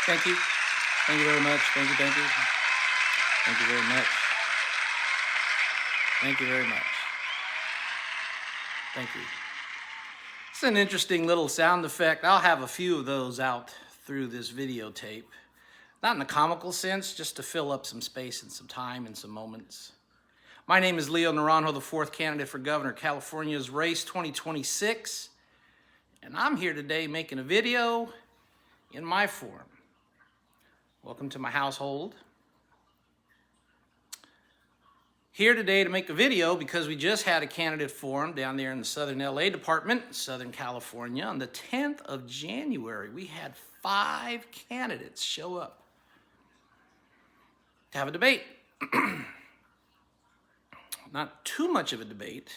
Thank you. Thank you very much. Thank you. Thank you. Thank you very much. Thank you very much. Thank you. It's an interesting little sound effect. I'll have a few of those out through this videotape. Not in a comical sense, just to fill up some space and some time and some moments. My name is Leo Naranjo, the fourth candidate for governor of California's race 2026. And I'm here today making a video in my form. Welcome to my household. Here today to make a video because we just had a candidate forum down there in the Southern LA department, Southern California. On the 10th of January, we had 5 candidates show up to have a debate. Not too much of a debate,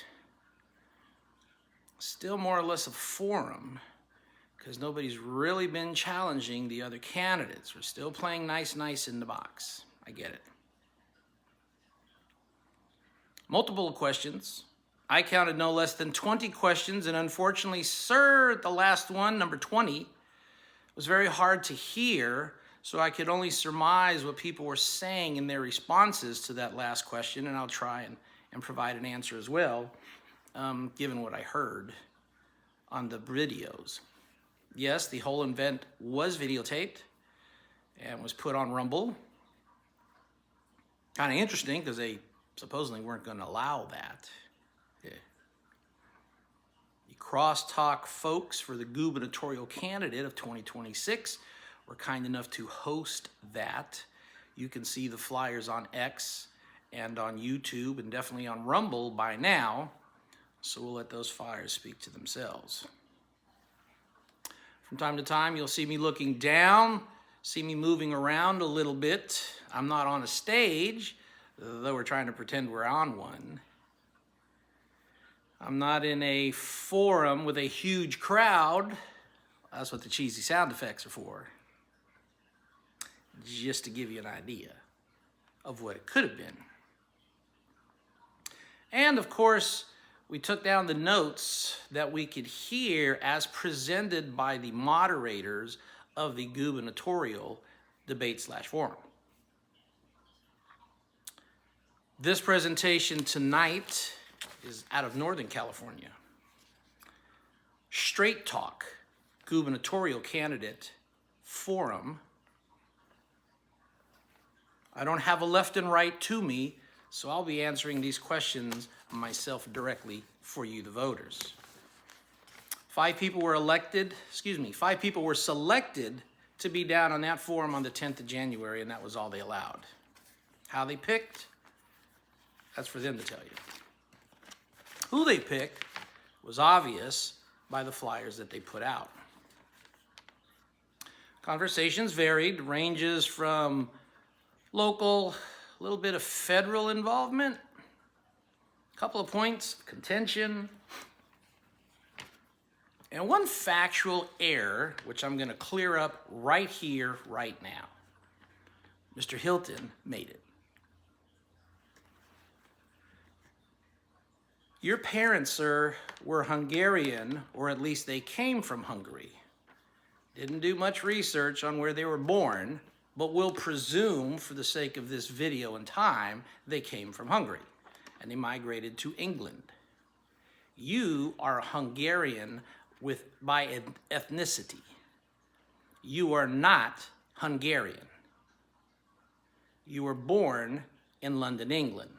still more or less a forum, because nobody's really been challenging the other candidates. We're still playing nice in the box. I get it. Multiple questions. I counted no less than 20 questions, and unfortunately, sir, the last one, number 20, was very hard to hear, so I could only surmise what people were saying in their responses to that last question, and I'll try and provide an answer as well, given what I heard on the videos. Yes, the whole event was videotaped and was put on Rumble. Kind of interesting because they supposedly weren't going to allow that. Yeah. The crosstalk folks for the gubernatorial candidate of 2026 were kind enough to host that. You can see the flyers on X and on YouTube and definitely on Rumble by now. So we'll let those flyers speak to themselves. From time to time, you'll see me looking down, see me moving around a little bit. I'm not on a stage, though we're trying to pretend we're on one. I'm not in a forum with a huge crowd. That's what the cheesy sound effects are for. Just to give you an idea of what it could have been. And of course, we took down the notes that we could hear as presented by the moderators of the gubernatorial debate/forum. This presentation tonight is out of Northern California. Straight Talk, gubernatorial candidate forum. I don't have a left and right to me, so I'll be answering these questions myself directly for you, the voters. 5 people were selected to be down on that forum on the 10th of January, and that was all they allowed. How they picked? That's for them to tell you. Who they picked was obvious by the flyers that they put out. Conversations varied, ranges from local, a little bit of federal involvement, a couple of points of contention, and one factual error, which I'm going to clear up right here, right now. Mr. Hilton made it. Your parents, sir, were Hungarian, or at least they came from Hungary. Didn't do much research on where they were born, but we'll presume, for the sake of this video and time, they came from Hungary, and they migrated to England. You are Hungarian by ethnicity. You are not Hungarian. You were born in London, England.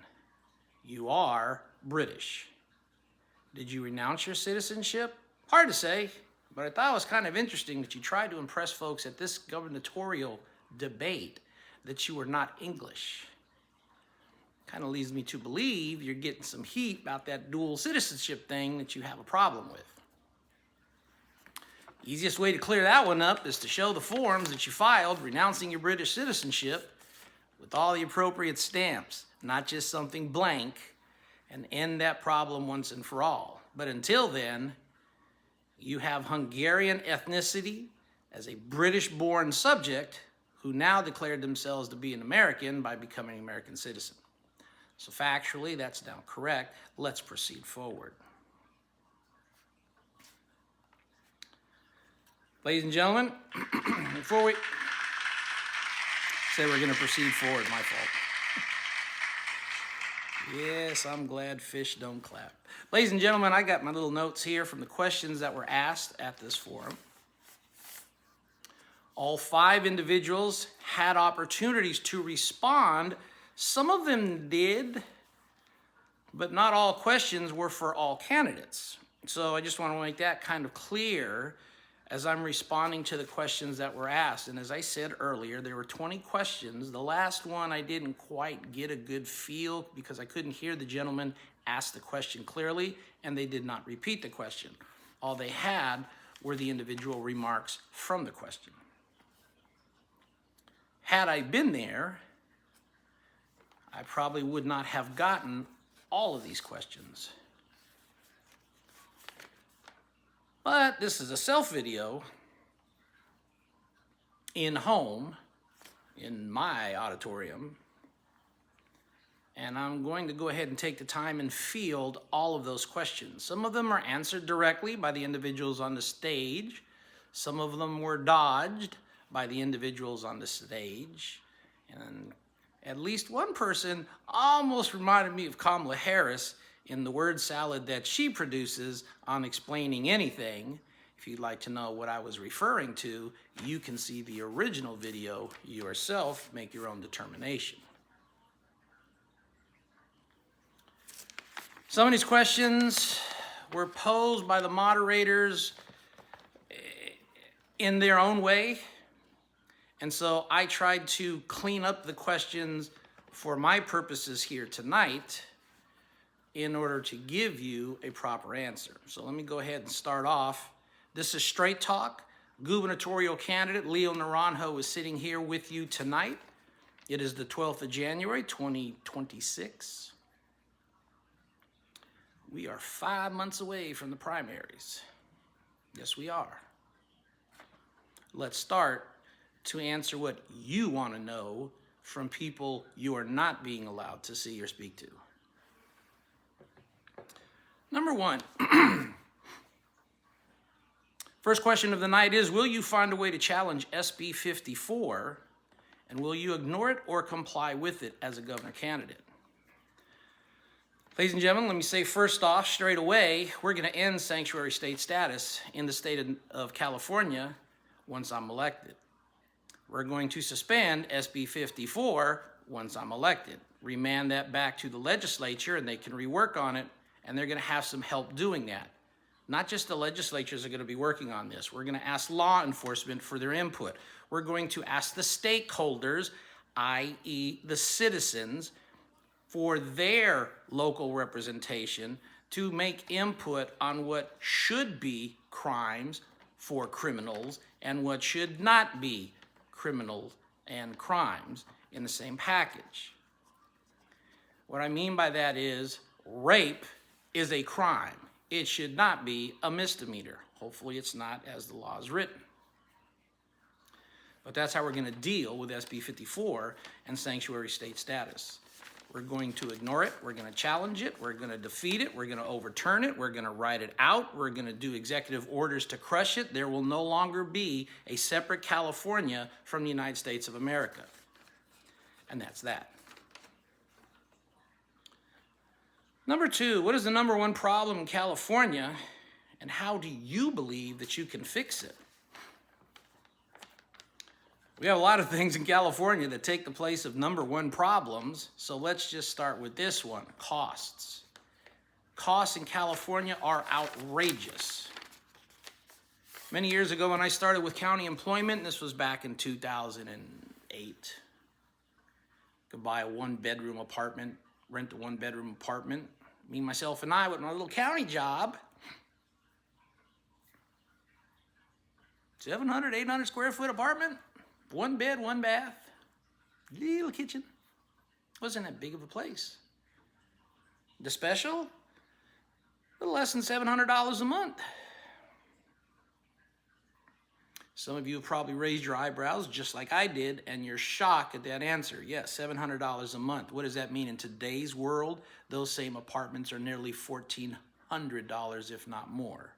You are British. Did you renounce your citizenship? Hard to say, but I thought it was kind of interesting that you tried to impress folks at this gubernatorial debate that you were not English. Kind of leads me to believe you're getting some heat about that dual citizenship thing that you have a problem with. Easiest way to clear that one up is to show the forms that you filed renouncing your British citizenship with all the appropriate stamps, not just something blank, and end that problem once and for all. But until then, you have Hungarian ethnicity as a British-born subject who now declared themselves to be an American by becoming an American citizen. So factually, that's now correct. Let's proceed forward. Ladies and gentlemen, before we Said we're going to proceed forward. My fault. Yes, I'm glad fish don't clap. Ladies and gentlemen, I got my little notes here from the questions that were asked at this forum. All 5 individuals had opportunities to respond. Some of them did, but not all questions were for all candidates. So I just want to make that kind of clear as I'm responding to the questions that were asked. And as I said earlier, there were 20 questions. The last one I didn't quite get a good feel because I couldn't hear the gentleman ask the question clearly, and they did not repeat the question. All they had were the individual remarks from the question. Had I been there, I probably would not have gotten all of these questions. But this is a self video in home, in my auditorium, and I'm going to go ahead and take the time and field all of those questions. Some of them are answered directly by the individuals on the stage. Some of them were dodged by the individuals on the stage. And at least one person almost reminded me of Kamala Harris in the word salad that she produces on explaining anything. If you'd like to know what I was referring to, you can see the original video yourself, make your own determination. Some of these questions were posed by the moderators in their own way, and so I tried to clean up the questions for my purposes here tonight in order to give you a proper answer. So let me go ahead and start off. This is Straight Talk. Gubernatorial candidate Leo Naranjo is sitting here with you tonight. It is the 12th of January, 2026. We are 5 months away from the primaries. Yes, we are. Let's start to answer what you want to know from people you are not being allowed to see or speak to. Number 1, first question of the night is, will you find a way to challenge SB 54, and will you ignore it or comply with it as a governor candidate? Ladies and gentlemen, let me say first off, straight away, we're going to end sanctuary state status in the state of California once I'm elected. We're going to suspend SB 54 once I'm elected, remand that back to the legislature, and they can rework on it. And they're going to have some help doing that. Not just the legislatures are going to be working on this. We're going to ask law enforcement for their input. We're going to ask the stakeholders, i.e. the citizens, for their local representation to make input on what should be crimes for criminals and what should not be criminals and crimes in the same package. What I mean by that is rape is a crime. It should not be a misdemeanor. Hopefully it's not as the law is written. But that's how we're going to deal with SB 54 and sanctuary state status. We're going to ignore it. We're going to challenge it. We're going to defeat it. We're going to overturn it. We're going to write it out. We're going to do executive orders to crush it. There will no longer be a separate California from the United States of America. And that's that. Number 2, what is the number 1 problem in California, and how do you believe that you can fix it? We have a lot of things in California that take the place of number 1 problems, so let's just start with this one, costs. Costs in California are outrageous. Many years ago when I started with county employment, and this was back in 2008, could buy a 1-bedroom apartment, rent a 1-bedroom apartment. Me, myself, and I with my little county job. 700, 800 square foot apartment. 1 bed, 1 bath. Little kitchen. Wasn't that big of a place. The special? A little less than $700 a month. Some of you have probably raised your eyebrows just like I did, and you're shocked at that answer. Yes, $700 a month. What does that mean in today's world? Those same apartments are nearly $1,400, if not more.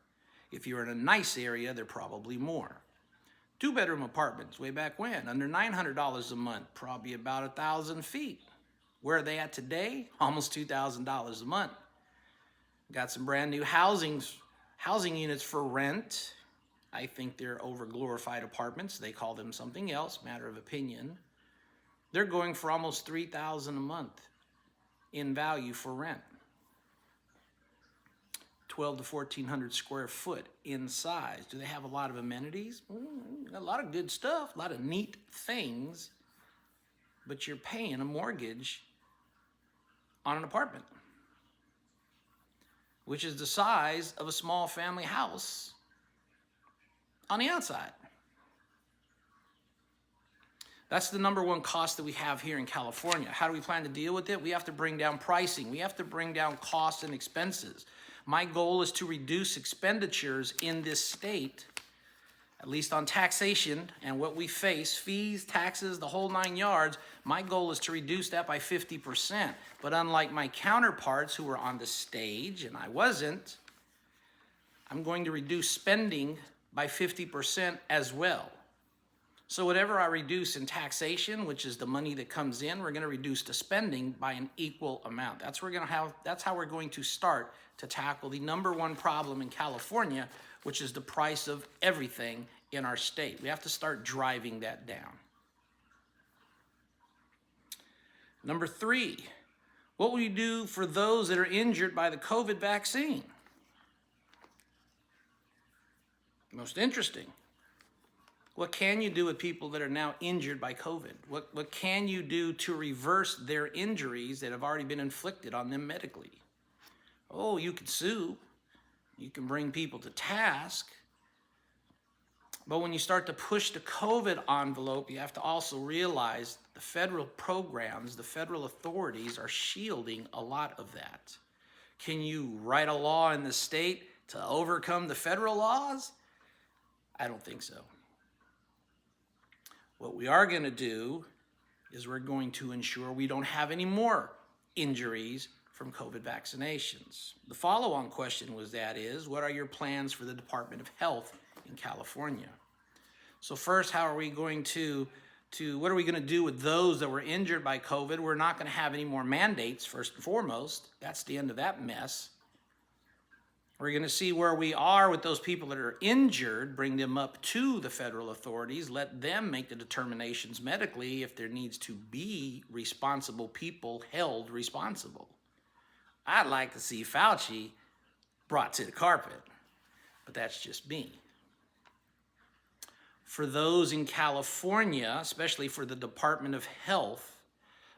If you're in a nice area, they're probably more. 2-bedroom apartments way back when, under $900 a month, probably about 1,000 feet. Where are they at today? Almost $2,000 a month. Got some brand new housing units for rent. I think they're over-glorified apartments. They call them something else, matter of opinion. They're going for almost $3,000 a month in value for rent. 1,200 to 1,400 square foot in size. Do they have a lot of amenities? A lot of good stuff, a lot of neat things, but you're paying a mortgage on an apartment, which is the size of a small family house on the outside. That's the number one cost that we have here in California. How do we plan to deal with it? We have to bring down pricing. We have to bring down costs and expenses. My goal is to reduce expenditures in this state, at least on taxation and what we face, fees, taxes, the whole 9 yards. My goal is to reduce that by 50%. But unlike my counterparts who were on the stage, and I wasn't, I'm going to reduce spending by 50% as well. So whatever I reduce in taxation, which is the money that comes in, we're going to reduce the spending by an equal amount. That's how we're going to start to tackle the number one problem in California, which is the price of everything in our state. We have to start driving that down. Number 3, what will you do for those that are injured by the COVID vaccine? Most interesting. What can you do with people that are now injured by COVID? What can you do to reverse their injuries that have already been inflicted on them medically? Oh, you can sue. You can bring people to task. But when you start to push the COVID envelope, you have to also realize the federal programs, the federal authorities are shielding a lot of that. Can you write a law in the state to overcome the federal laws? I don't think so. What we are going to do is we're going to ensure we don't have any more injuries from COVID vaccinations. The follow-on question was what are your plans for the Department of Health in California? So first, what are we going to do with those that were injured by COVID? We're not going to have any more mandates, first and foremost. That's the end of that mess. We're going to see where we are with those people that are injured, bring them up to the federal authorities, let them make the determinations medically if there needs to be responsible people held responsible. I'd like to see Fauci brought to the carpet, but that's just me. For those in California, especially for the Department of Health,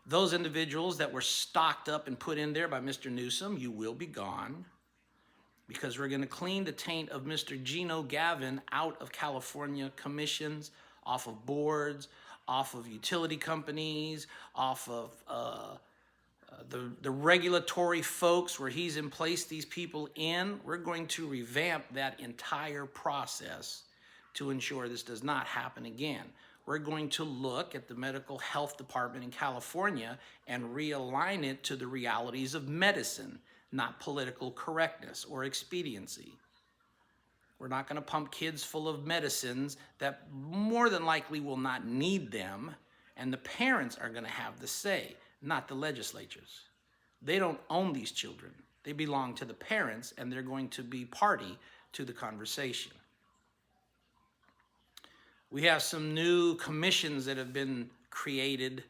those individuals that were stocked up and put in there by Mr. Newsom, you will be gone, because we're going to clean the taint of Mr. Gino Gavin out of California commissions, off of boards, off of utility companies, off of the regulatory folks where he's in place these people in. We're going to revamp that entire process to ensure this does not happen again. We're going to look at the medical health department in California and realign it to the realities of medicine, not political correctness or expediency. We're not going to pump kids full of medicines that more than likely will not need them, and the parents are going to have the say, not the legislatures. They don't own these children. They belong to the parents, and they're going to be party to the conversation. We have some new commissions that have been created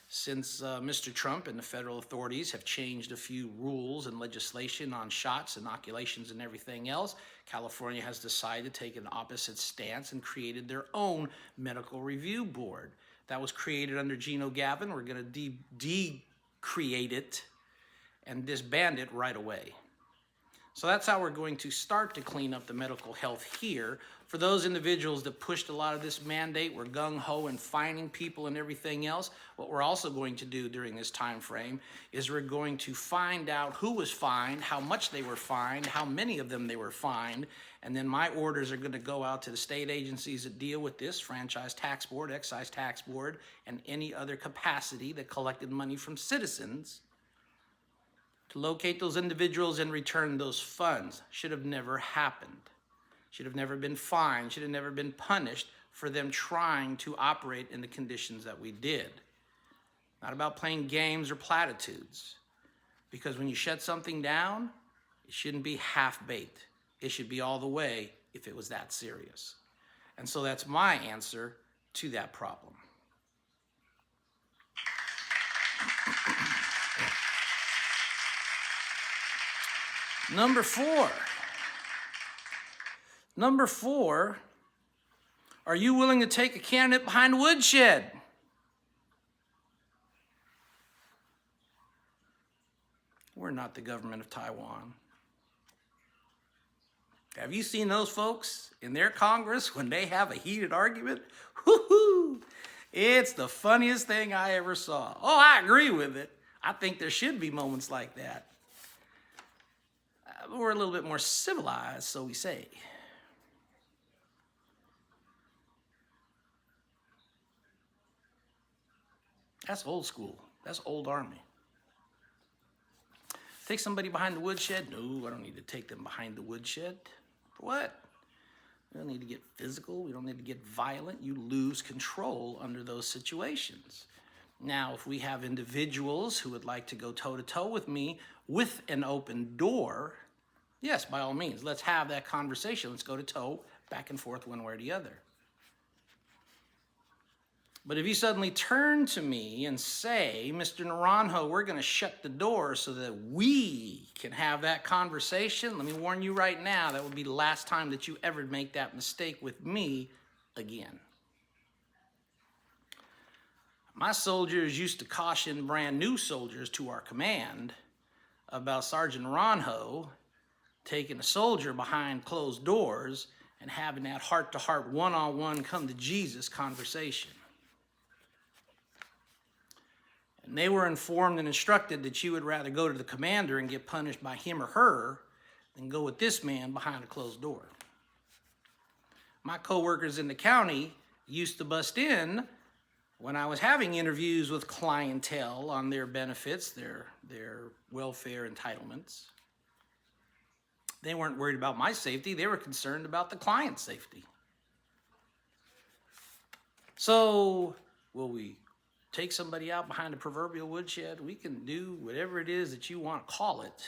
since Mr. Trump and the federal authorities have changed a few rules and legislation on shots, inoculations, and everything else. California has decided to take an opposite stance and created their own medical review board. That was created under Gino Gavin. We're going to de-create it and disband it right away. So that's how we're going to start to clean up the medical health here. For those individuals that pushed a lot of this mandate, were gung-ho and fining people and everything else, what we're also going to do during this time frame is we're going to find out who was fined, how much they were fined, how many of them they were fined, and then my orders are going to go out to the state agencies that deal with this, franchise tax board, excise tax board, and any other capacity that collected money from citizens, to locate those individuals and return those funds. Should have never happened. Should have never been fined, should have never been punished for them trying to operate in the conditions that we did. Not about playing games or platitudes. Because when you shut something down, it shouldn't be half-baked. It should be all the way if it was that serious. And so that's my answer to that problem. Number four, are you willing to take a candidate behind the woodshed? We're not the government of Taiwan. Have you seen those folks in their Congress when they have a heated argument? Woo-hoo! It's the funniest thing I ever saw. Oh, I agree with it. I think there should be moments like that. But we're a little bit more civilized, so we say. That's old school. That's old army. Take somebody behind the woodshed? No, I don't need to take them behind the woodshed. For what? We don't need to get physical. We don't need to get violent. You lose control under those situations. Now, if we have individuals who would like to go toe-to-toe with me with an open door, yes, by all means, let's have that conversation. Let's go to toe, back and forth one way or the other. But if you suddenly turn to me and say, Mr. Naranjo, we're going to shut the door so that we can have that conversation, let me warn you right now, that would be the last time that you ever make that mistake with me again. My soldiers used to caution brand new soldiers to our command about Sergeant Naranjo taking a soldier behind closed doors and having that heart-to-heart, one-on-one, come-to-Jesus conversation. And they were informed and instructed that you would rather go to the commander and get punished by him or her than go with this man behind a closed door. My coworkers in the county used to bust in when I was having interviews with clientele on their benefits, their welfare entitlements. They weren't worried about my safety. They were concerned about the client's safety. So, will we take somebody out behind the proverbial woodshed? We can do whatever it is that you want to call it.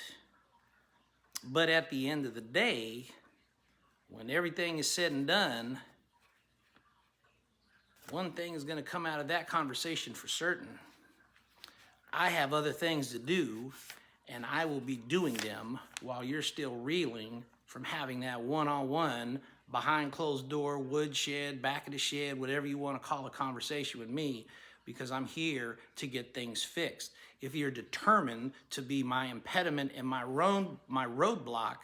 But at the end of the day, when everything is said and done, one thing is going to come out of that conversation for certain. I have other things to do, and I will be doing them while you're still reeling from having that one-on-one, behind closed door, woodshed, back of the shed, whatever you want to call a conversation with me, because I'm here to get things fixed. If you're determined to be my impediment and my roadblock,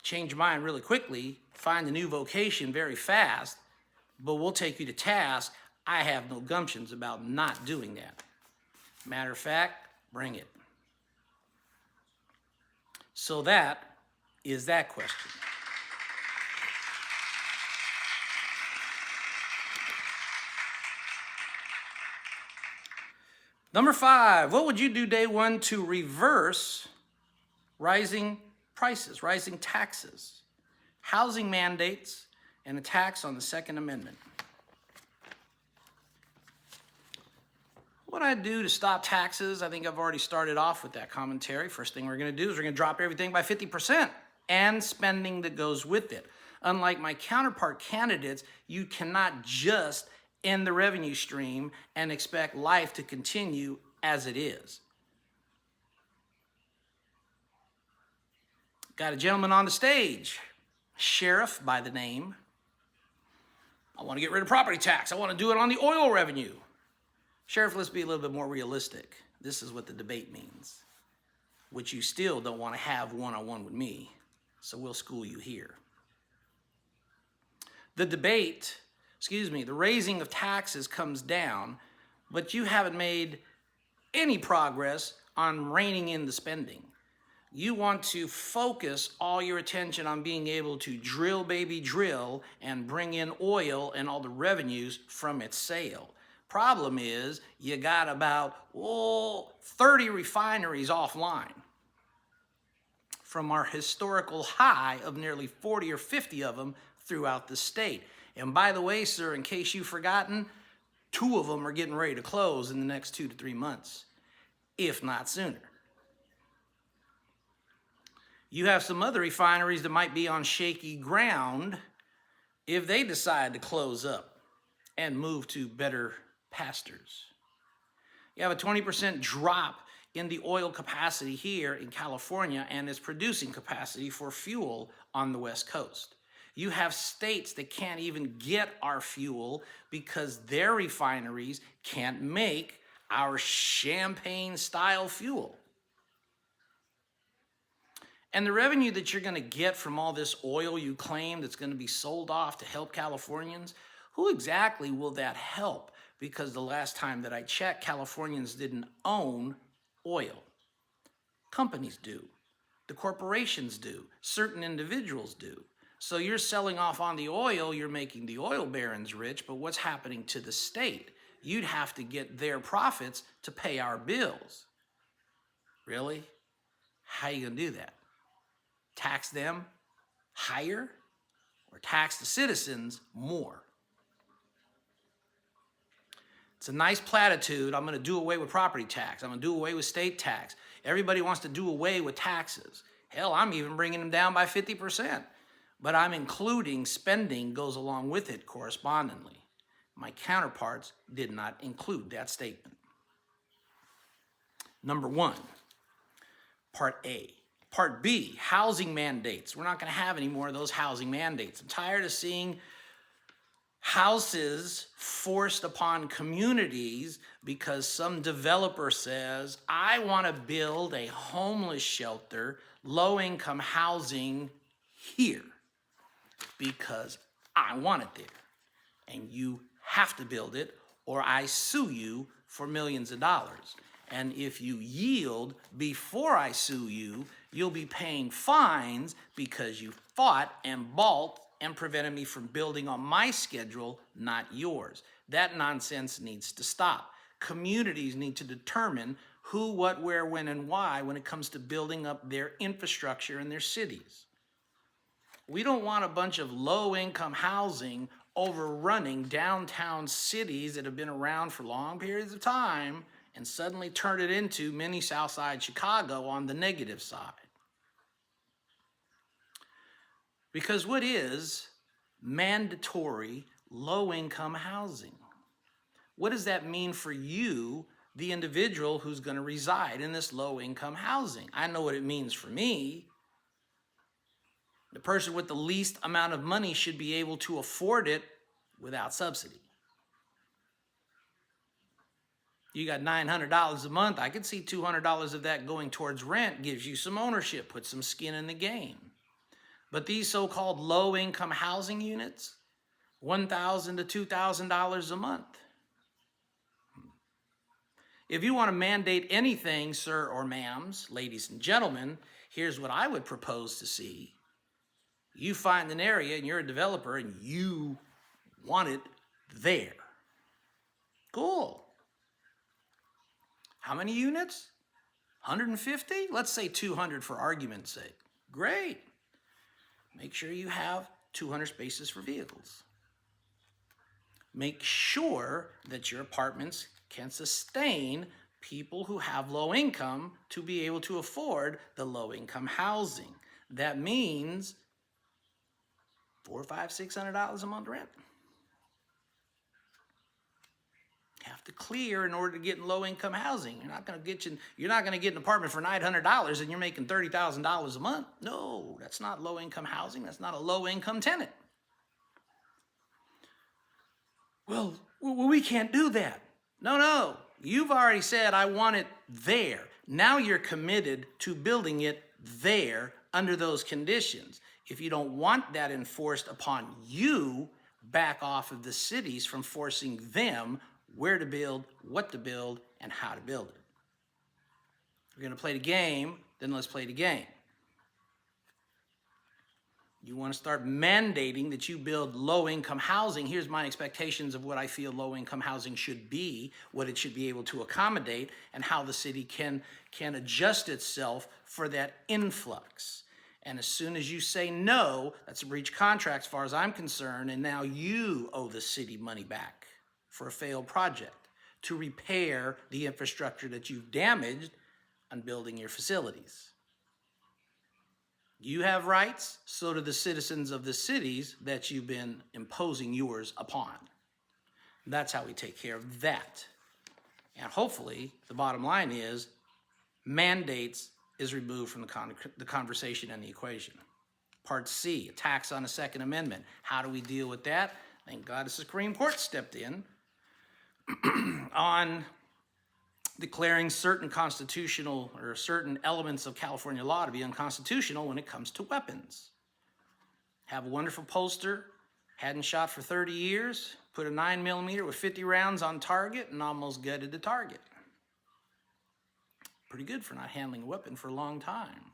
change your mind really quickly, find a new vocation very fast, but we'll take you to task. I have no gumptions about not doing that. Matter of fact, bring it. So that is that question. Number 5, what would you do day one to reverse rising prices, rising taxes, housing mandates, and attacks on the Second Amendment? What I do to stop taxes, I think I've already started off with that commentary. First thing we're going to do is we're going to drop everything by 50% and spending that goes with it. Unlike my counterpart candidates, you cannot just end the revenue stream and expect life to continue as it is. Got a gentleman on the stage, Sheriff by the name. I want to get rid of property tax. I want to do it on the oil revenue. Sheriff, let's be a little bit more realistic. This is what the debate means, which you still don't want to have one-on-one with me, so we'll school you here. The raising of taxes comes down, but you haven't made any progress on reining in the spending. You want to focus all your attention on being able to drill, baby, drill, and bring in oil and all the revenues from its sale. Problem is, you got about 30 refineries offline from our historical high of nearly 40 or 50 of them throughout the state. And by the way, sir, in case you've forgotten, 2 of them are getting ready to close in the next 2 to 3 months, if not sooner. You have some other refineries that might be on shaky ground if they decide to close up and move to better pastures. You have a 20% drop in the oil capacity here in California and its producing capacity for fuel on the West Coast. You have states that can't even get our fuel because their refineries can't make our champagne-style fuel. And the revenue that you're going to get from all this oil you claim that's going to be sold off to help Californians, who exactly will that help? Because the last time that I checked, Californians didn't own oil. Companies do. The corporations do. Certain individuals do. So you're selling off on the oil, you're making the oil barons rich, but what's happening to the state? You'd have to get their profits to pay our bills. Really? How are you going to do that? Tax them higher or tax the citizens more? It's a nice platitude. I'm going to do away with property tax. I'm going to do away with state tax. Everybody wants to do away with taxes. Hell, I'm even bringing them down by 50%. But I'm including spending goes along with it correspondingly. My counterparts did not include that statement. Number 1, Part A. Part B, housing mandates. We're not going to have any more of those housing mandates. I'm tired of seeing houses forced upon communities because some developer says, I want to build a homeless shelter, low-income housing here because I want it there. And you have to build it or I sue you for millions of dollars. And if you yield before I sue you, you'll be paying fines because you fought and balked and prevented me from building on my schedule, not yours. That nonsense needs to stop. Communities need to determine who, what, where, when, and why when it comes to building up their infrastructure in their cities. We don't want a bunch of low-income housing overrunning downtown cities that have been around for long periods of time and suddenly turn it into mini Southside Chicago on the negative side. Because what is mandatory low-income housing? What does that mean for you, the individual who's going to reside in this low-income housing? I know what it means for me. The person with the least amount of money should be able to afford it without subsidy. You got $900 a month. I could see $200 of that going towards rent, gives you some ownership, puts some skin in the game. But these so-called low-income housing units, $1,000 to $2,000 a month. If you want to mandate anything, sir or ma'ams, ladies and gentlemen, here's what I would propose to see. You find an area and you're a developer and you want it there. Cool. How many units? 150? Let's say 200 for argument's sake. Great. Make sure you have 200 spaces for vehicles. Make sure that your apartments can sustain people who have low income to be able to afford the low income housing. That means $400, $500, $600 a month rent. Have to clear in order to get in low-income housing. You're not going to get an apartment for $900 and you're making $30,000 a month. No, that's not low-income housing. That's not a low-income tenant. Well, we can't do that. No. You've already said I want it there. Now you're committed to building it there under those conditions. If you don't want that enforced upon you, back off of the cities from forcing them where to build, what to build, and how to build it. If you're going to play the game, then let's play the game. You want to start mandating that you build low-income housing. Here's my expectations of what I feel low-income housing should be, what it should be able to accommodate, and how the city can adjust itself for that influx. And as soon as you say no, that's a breach of contract as far as I'm concerned, and now you owe the city money back for a failed project to repair the infrastructure that you've damaged on building your facilities. You have rights, so do the citizens of the cities that you've been imposing yours upon. That's how we take care of that. And hopefully, the bottom line is, mandates is removed from the conversation and the equation. Part C, attacks on the Second Amendment. How do we deal with that? Thank God the Supreme Court stepped in on declaring certain constitutional or certain elements of California law to be unconstitutional when it comes to weapons. Have a wonderful poster, hadn't shot for 30 years, put a 9mm with 50 rounds on target and almost gutted the target. Pretty good for not handling a weapon for a long time.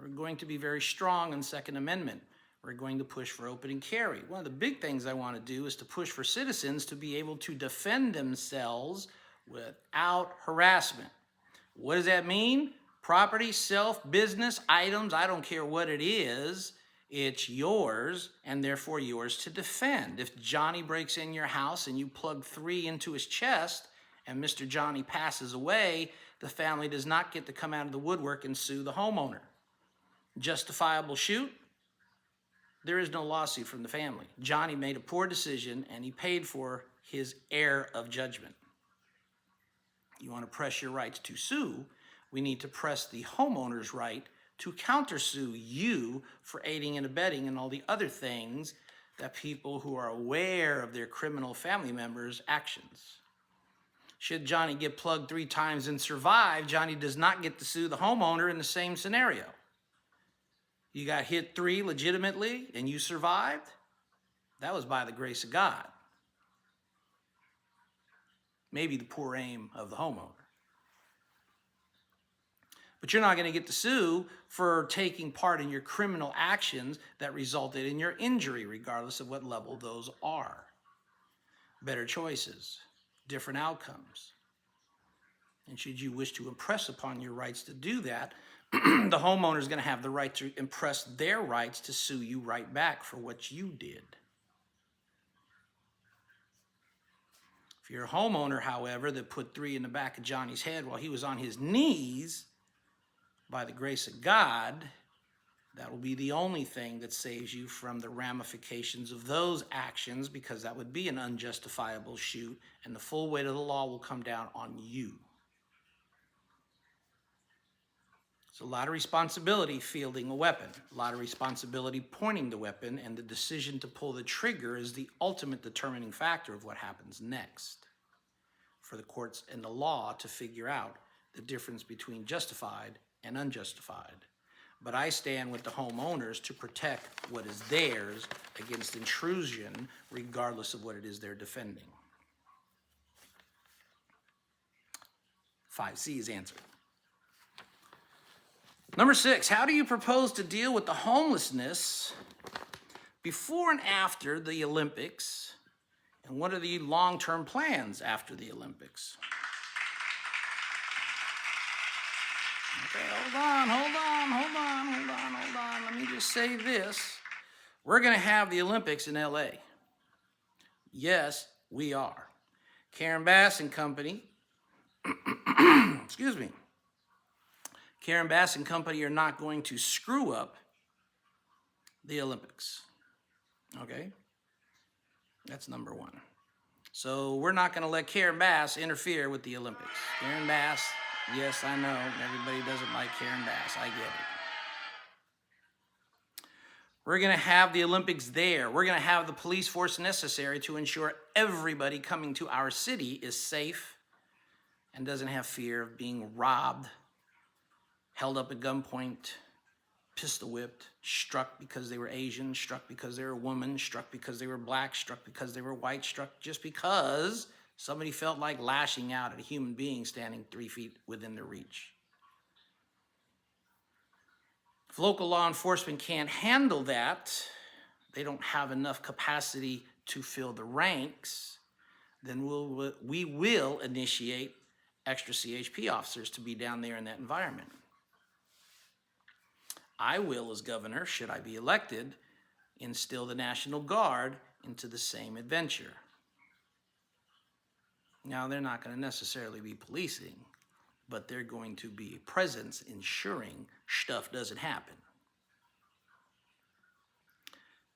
We're going to be very strong on Second Amendment. We're going to push for open and carry. One of the big things I want to do is to push for citizens to be able to defend themselves without harassment. What does that mean? Property, self, business, items, I don't care what it is, it's yours and therefore yours to defend. If Johnny breaks in your house and you plug 3 into his chest and Mr. Johnny passes away, the family does not get to come out of the woodwork and sue the homeowner. Justifiable shoot? There is no lawsuit from the family. Johnny made a poor decision and he paid for his error of judgment. You want to press your rights to sue, we need to press the homeowner's right to countersue you for aiding and abetting and all the other things that people who are aware of their criminal family members' actions. Should Johnny get plugged 3 times and survive, Johnny does not get to sue the homeowner in the same scenario. You got hit 3 legitimately and you survived, that was by the grace of God. Maybe the poor aim of the homeowner. But you're not going to get to sue for taking part in your criminal actions that resulted in your injury, regardless of what level those are. Better choices, different outcomes. And should you wish to impress upon your rights to do that, the homeowner is going to have the right to impress their rights to sue you right back for what you did. If you're a homeowner, however, that put 3 in the back of Johnny's head while he was on his knees, by the grace of God, that will be the only thing that saves you from the ramifications of those actions, because that would be an unjustifiable shoot, and the full weight of the law will come down on you. It's a lot of responsibility fielding a weapon, a lot of responsibility pointing the weapon, and the decision to pull the trigger is the ultimate determining factor of what happens next for the courts and the law to figure out the difference between justified and unjustified. But I stand with the homeowners to protect what is theirs against intrusion, regardless of what it is they're defending. 5C is answered. Number 6, how do you propose to deal with the homelessness before and after the Olympics? And what are the long-term plans after the Olympics? Okay, hold on. Let me just say this. We're going to have the Olympics in LA. Yes, we are. Karen Bass and Company, excuse me. Karen Bass and Company are not going to screw up the Olympics. Okay? That's number 1. So we're not going to let Karen Bass interfere with the Olympics. Karen Bass, yes, I know, everybody doesn't like Karen Bass. I get it. We're going to have the Olympics there. We're going to have the police force necessary to ensure everybody coming to our city is safe and doesn't have fear of being robbed, held up at gunpoint, pistol whipped, struck because they were Asian, struck because they were a woman, struck because they were black, struck because they were white, struck just because somebody felt like lashing out at a human being standing 3 feet within their reach. If local law enforcement can't handle that, they don't have enough capacity to fill the ranks, then we will initiate extra CHP officers to be down there in that environment. I will, as governor, should I be elected, instill the National Guard into the same adventure. Now, they're not going to necessarily be policing, but they're going to be a presence ensuring stuff doesn't happen.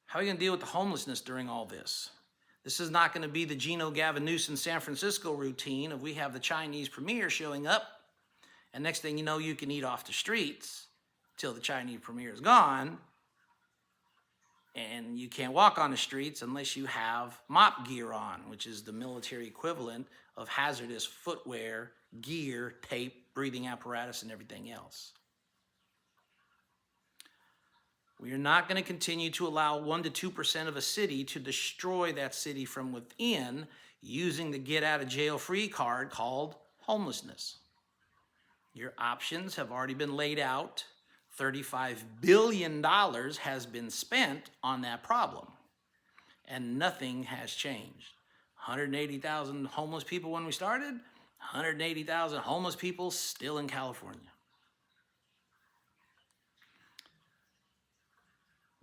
How are you going to deal with the homelessness during all this? This is not going to be the Gino Gavin Newsom San Francisco routine of we have the Chinese premier showing up, and next thing you know, you can eat off the streets till the Chinese premier is gone, and you can't walk on the streets unless you have MOP gear on, which is the military equivalent of hazardous footwear, gear, tape, breathing apparatus, and everything else. We are not going to continue to allow 1% to 2% of a city to destroy that city from within using the get out of jail free card called homelessness. Your options have already been laid out. $35 billion has been spent on that problem, and nothing has changed. 180,000 homeless people when we started, 180,000 homeless people still in California.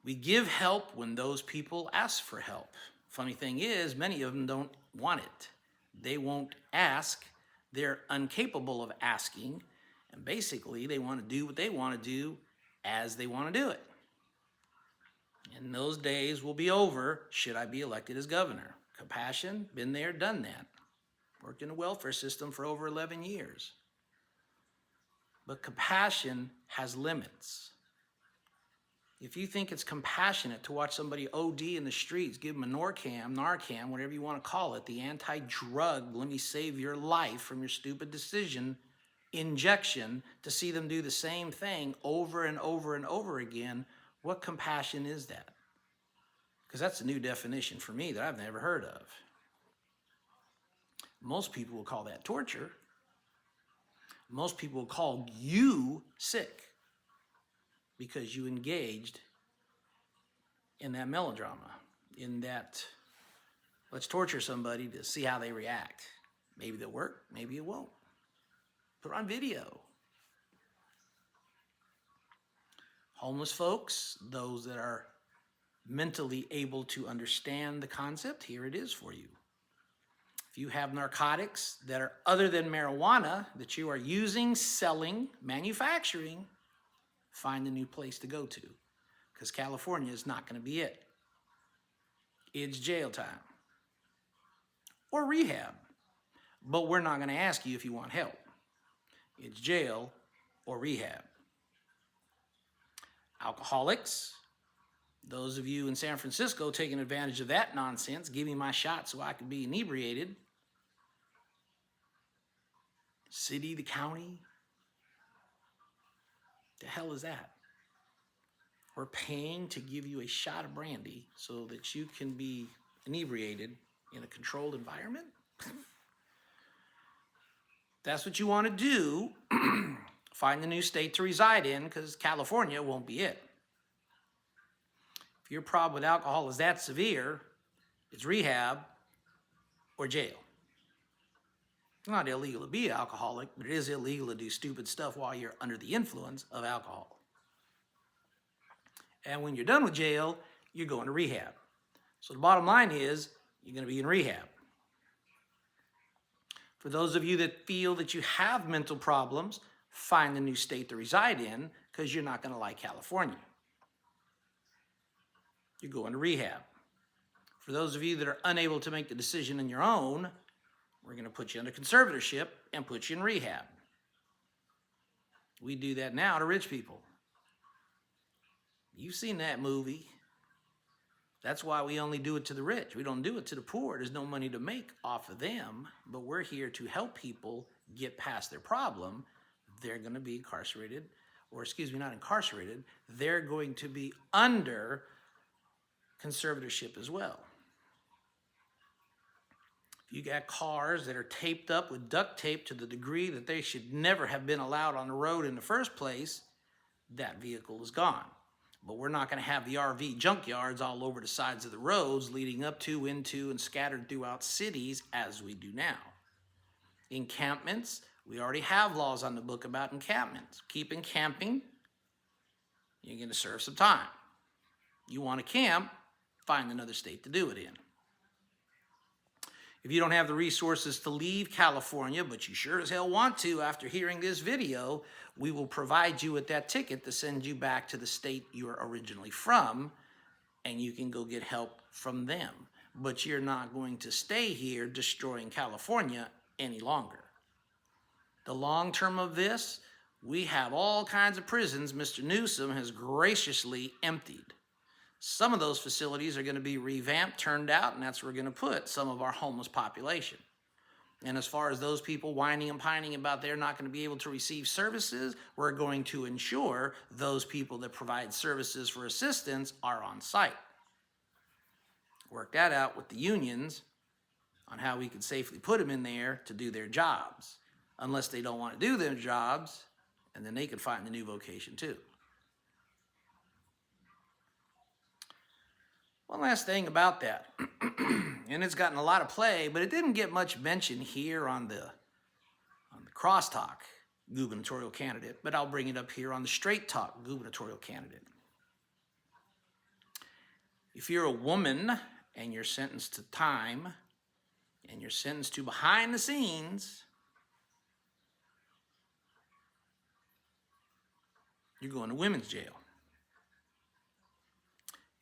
We give help when those people ask for help. Funny thing is, many of them don't want it. They won't ask. They're incapable of asking. And basically, they want to do what they want to do as they want to do it. And those days will be over should I be elected as governor. Compassion, been there, done that. Worked in the welfare system for over 11 years. But compassion has limits. If you think it's compassionate to watch somebody OD in the streets, give them a Narcan, whatever you want to call it, the anti-drug, let me save your life from your stupid decision, injection, to see them do the same thing over and over and over again, what compassion is that? Because that's a new definition for me that I've never heard of. Most people will call that torture. Most people will call you sick because you engaged in that melodrama, in that let's torture somebody to see how they react. Maybe they'll work, maybe it won't. Put it on video. Homeless folks, those that are mentally able to understand the concept, here it is for you. If you have narcotics that are other than marijuana that you are using, selling, manufacturing, find a new place to go to, because California is not going to be it. It's jail time or rehab, but we're not going to ask you if you want help. It's jail or rehab. Alcoholics, those of you in San Francisco taking advantage of that nonsense, give me my shot so I can be inebriated. City, the county, the hell is that? We're paying to give you a shot of brandy so that you can be inebriated in a controlled environment? That's what you want to do. Find a new state to reside in, because California won't be it. If your problem with alcohol is that severe, it's rehab or jail. It's not illegal to be an alcoholic, but it is illegal to do stupid stuff while you're under the influence of alcohol. And when you're done with jail, you're going to rehab. So the bottom line is, you're going to be in rehab. For those of you that feel that you have mental problems, find a new state to reside in, because you're not going to like California. You're going to rehab. For those of you that are unable to make the decision on your own, we're going to put you under conservatorship and put you in rehab. We do that now to rich people. You've seen that movie. That's why we only do it to the rich. We don't do it to the poor. There's no money to make off of them, but we're here to help people get past their problem. They're going to be incarcerated, or not incarcerated, they're going to be under conservatorship as well. If you got cars that are taped up with duct tape to the degree that they should never have been allowed on the road in the first place, that vehicle is gone. But we're not going to have the RV junkyards all over the sides of the roads leading up to, into, and scattered throughout cities as we do now. Encampments, we already have laws on the book about encampments. Keep encamping you're going to serve some time. You want to camp, find another state to do it in. If you don't have the resources to leave California, but you sure as hell want to after hearing this video, we will provide you with that ticket to send you back to the state you are originally from, and you can go get help from them. But you're not going to stay here destroying California any longer. The long term of this, we have all kinds of prisons Mr. Newsom has graciously emptied. Some of those facilities are going to be revamped, turned out, and that's where we're going to put some of our homeless population. And as far as those people whining and pining about they're not going to be able to receive services, we're going to ensure those people that provide services for assistance are on site. Work that out with the unions on how we can safely put them in there to do their jobs, unless they don't want to do their jobs, and then they can find a new vocation too. One last thing about that, and it's gotten a lot of play, but it didn't get much mention here on the crosstalk gubernatorial candidate, but I'll bring it up here on the straight talk gubernatorial candidate. If you're a woman and you're sentenced to time and you're sentenced to behind the scenes, you're going to women's jail.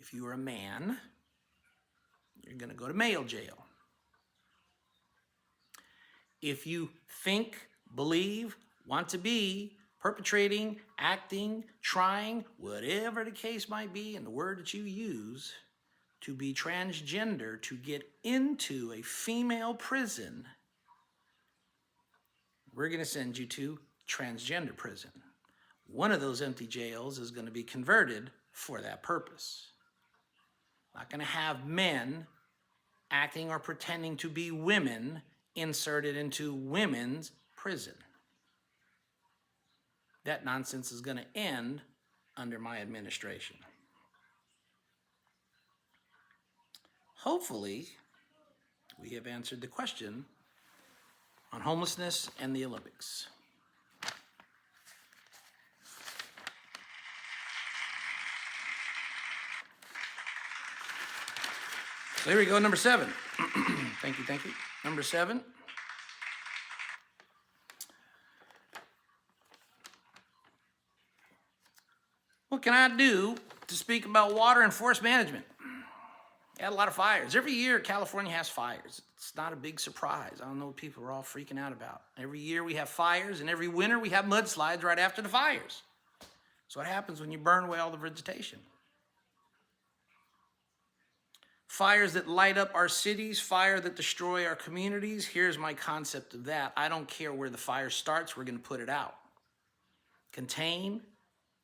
If you are a man, you're going to go to male jail. If you think, believe, want to be perpetrating, acting, trying, whatever the case might be, and the word that you use, to be transgender, to get into a female prison, we're going to send you to transgender prison. One of those empty jails is going to be converted for that purpose. Not going to have men acting or pretending to be women inserted into women's prison. That nonsense is going to end under my administration. Hopefully, we have answered the question on homelessness and the Olympics. So here we go, number 7. Thank you. Number 7. What can I do to speak about water and forest management? Had a lot of fires. Every year, California has fires. It's not a big surprise. I don't know what people are all freaking out about. Every year we have fires, and every winter we have mudslides right after the fires. So what happens when you burn away all the vegetation? Fires that light up our cities, fire that destroy our communities. Here's my concept of that. I don't care where the fire starts, we're going to put it out. Contain,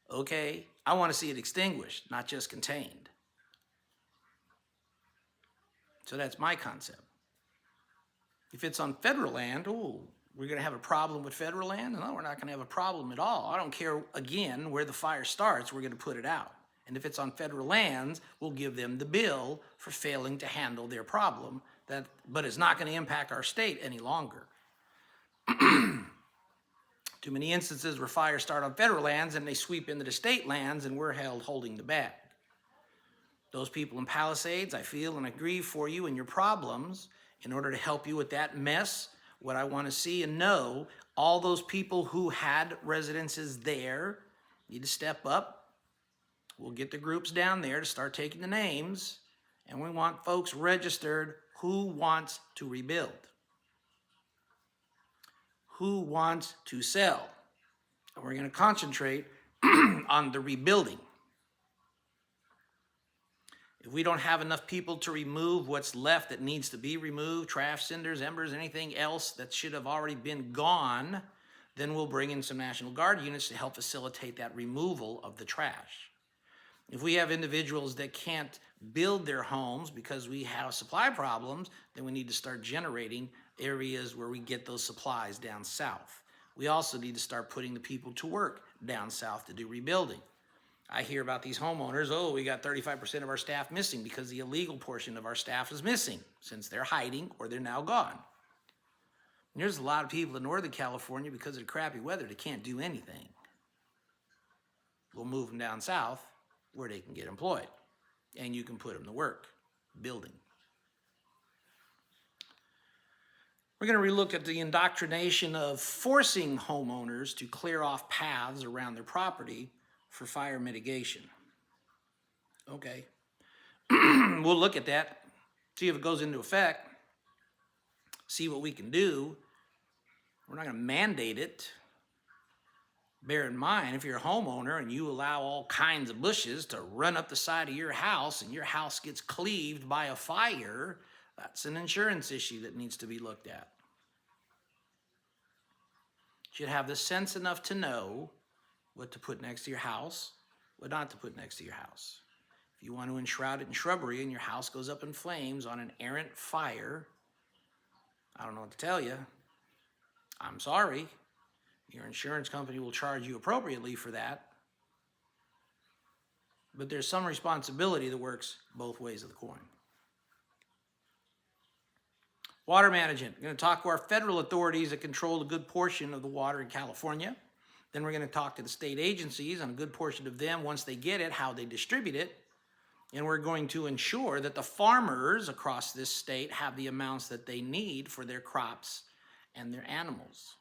okay. I want to see it extinguished, not just contained. So that's my concept. If it's on federal land, we're going to have a problem with federal land? No, we're not going to have a problem at all. I don't care, again, where the fire starts, we're going to put it out. And if it's on federal lands, we'll give them the bill for failing to handle their problem, but it's not going to impact our state any longer. Too many instances where fires start on federal lands and they sweep into the state lands and we're held holding the bag. Those people in Palisades, I feel and agree for you and your problems. In order to help you with that mess, what I want to see and know, all those people who had residences there need to step up. We'll get the groups down there to start taking the names, and we want folks registered who wants to rebuild, who wants to sell. And we're going to concentrate on the rebuilding. If we don't have enough people to remove what's left that needs to be removed, trash, cinders, embers, anything else that should have already been gone, then we'll bring in some National Guard units to help facilitate that removal of the trash. If we have individuals that can't build their homes because we have supply problems, then we need to start generating areas where we get those supplies down south. We also need to start putting the people to work down south to do rebuilding. I hear about these homeowners, we got 35% of our staff missing because the illegal portion of our staff is missing since they're hiding or they're now gone. And there's a lot of people in Northern California because of the crappy weather that can't do anything. we'll move them down south where they can get employed. And you can put them to work, building. We're going to relook at the indoctrination of forcing homeowners to clear off paths around their property for fire mitigation. Okay. We'll look at that, see if it goes into effect, see what we can do. We're not going to mandate it. Bear in mind, if you're a homeowner and you allow all kinds of bushes to run up the side of your house and your house gets cleaved by a fire, that's an insurance issue that needs to be looked at. You should have the sense enough to know what to put next to your house, what not to put next to your house. If you want to enshroud it in shrubbery and your house goes up in flames on an errant fire, I don't know what to tell you. I'm sorry. Your insurance company will charge you appropriately for that. But there's some responsibility that works both ways of the coin. Water management. We're going to talk to our federal authorities that control a good portion of the water in California. Then we're going to talk to the state agencies on a good portion of them, once they get it, how they distribute it. And we're going to ensure that the farmers across this state have the amounts that they need for their crops and their animals.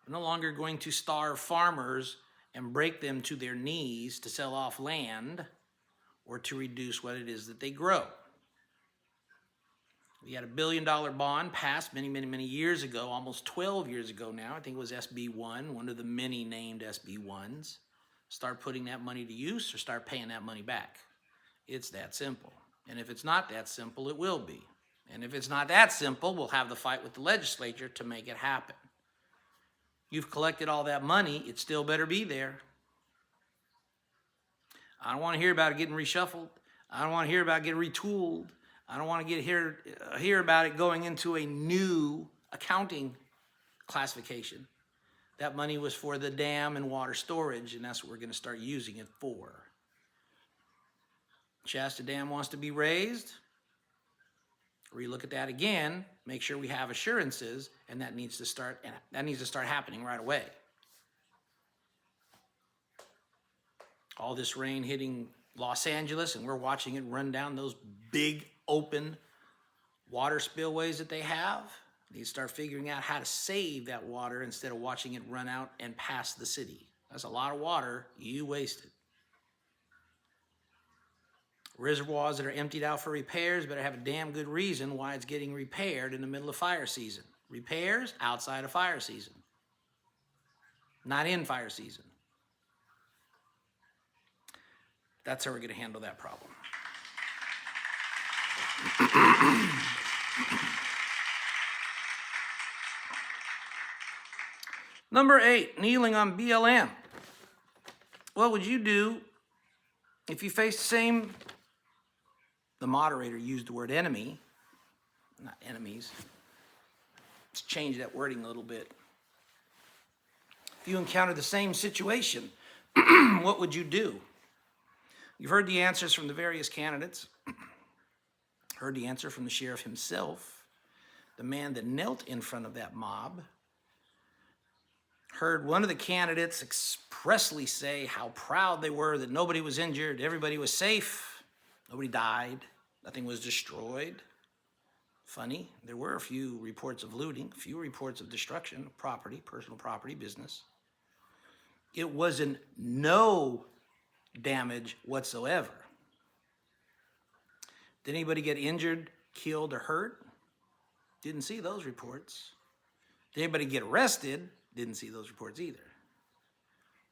We're no longer going to starve farmers and break them to their knees to sell off land or to reduce what it is that they grow. We had a $1 billion bond passed many years ago, almost 12 years ago now. I think it was SB1, one of the many named SB1s. Start putting that money to use or start paying that money back. It's that simple. And if it's not that simple, it will be. And if it's not that simple, we'll have the fight with the legislature to make it happen. You've collected all that money, it still better be there. I don't want to hear about it getting reshuffled. I don't want to hear about it getting retooled. I don't want to hear about it going into a new accounting classification. That money was for the dam and water storage, and that's what we're going to start using it for. Shasta Dam wants to be raised. Relook at that again. Make sure we have assurances, and that needs to start happening right away. All this rain hitting Los Angeles, and we're watching it run down those big open water spillways that they have. They start figuring out how to save that water instead of watching it run out and pass the city. That's a lot of water you wasted. Reservoirs that are emptied out for repairs better have a damn good reason why it's getting repaired in the middle of fire season. Repairs outside of fire season, not in fire season. That's how we're going to handle that problem. Number 8, kneeling on BLM. What would you do if you faced the moderator used the word enemy, not enemies. Let's change that wording a little bit. If you encounter the same situation, what would you do? You've heard the answers from the various candidates. Heard the answer from the sheriff himself, the man that knelt in front of that mob. Heard one of the candidates expressly say how proud they were that nobody was injured, everybody was safe, nobody died, nothing was destroyed. Funny, there were a few reports of looting, a few reports of destruction of property, personal property, business. It wasn't no damage whatsoever. Did anybody get injured, killed, or hurt? Didn't see those reports. Did anybody get arrested? Didn't see those reports either.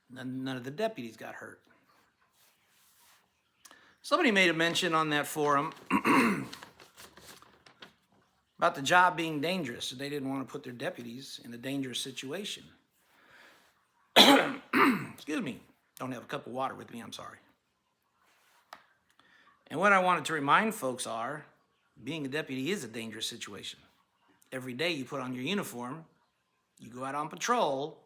None of the deputies got hurt. Somebody made a mention on that forum about the job being dangerous, and they didn't want to put their deputies in a dangerous situation. Excuse me. Don't have a cup of water with me, I'm sorry. And what I wanted to remind folks are, being a deputy is a dangerous situation. Every day you put on your uniform, you go out on patrol,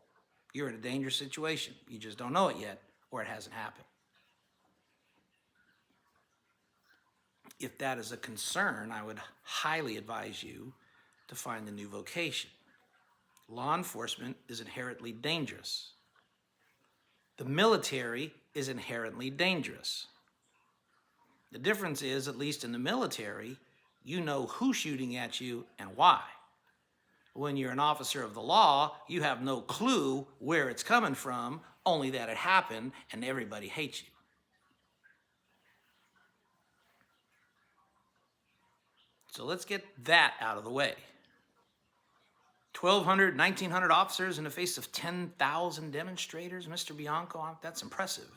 you're in a dangerous situation. You just don't know it yet, or it hasn't happened. If that is a concern, I would highly advise you to find a new vocation. Law enforcement is inherently dangerous. The military is inherently dangerous. The difference is, at least in the military, you know who's shooting at you and why. When you're an officer of the law, you have no clue where it's coming from, only that it happened and everybody hates you. So let's get that out of the way. 1,200, 1,900 officers in the face of 10,000 demonstrators, Mr. Bianco, that's impressive.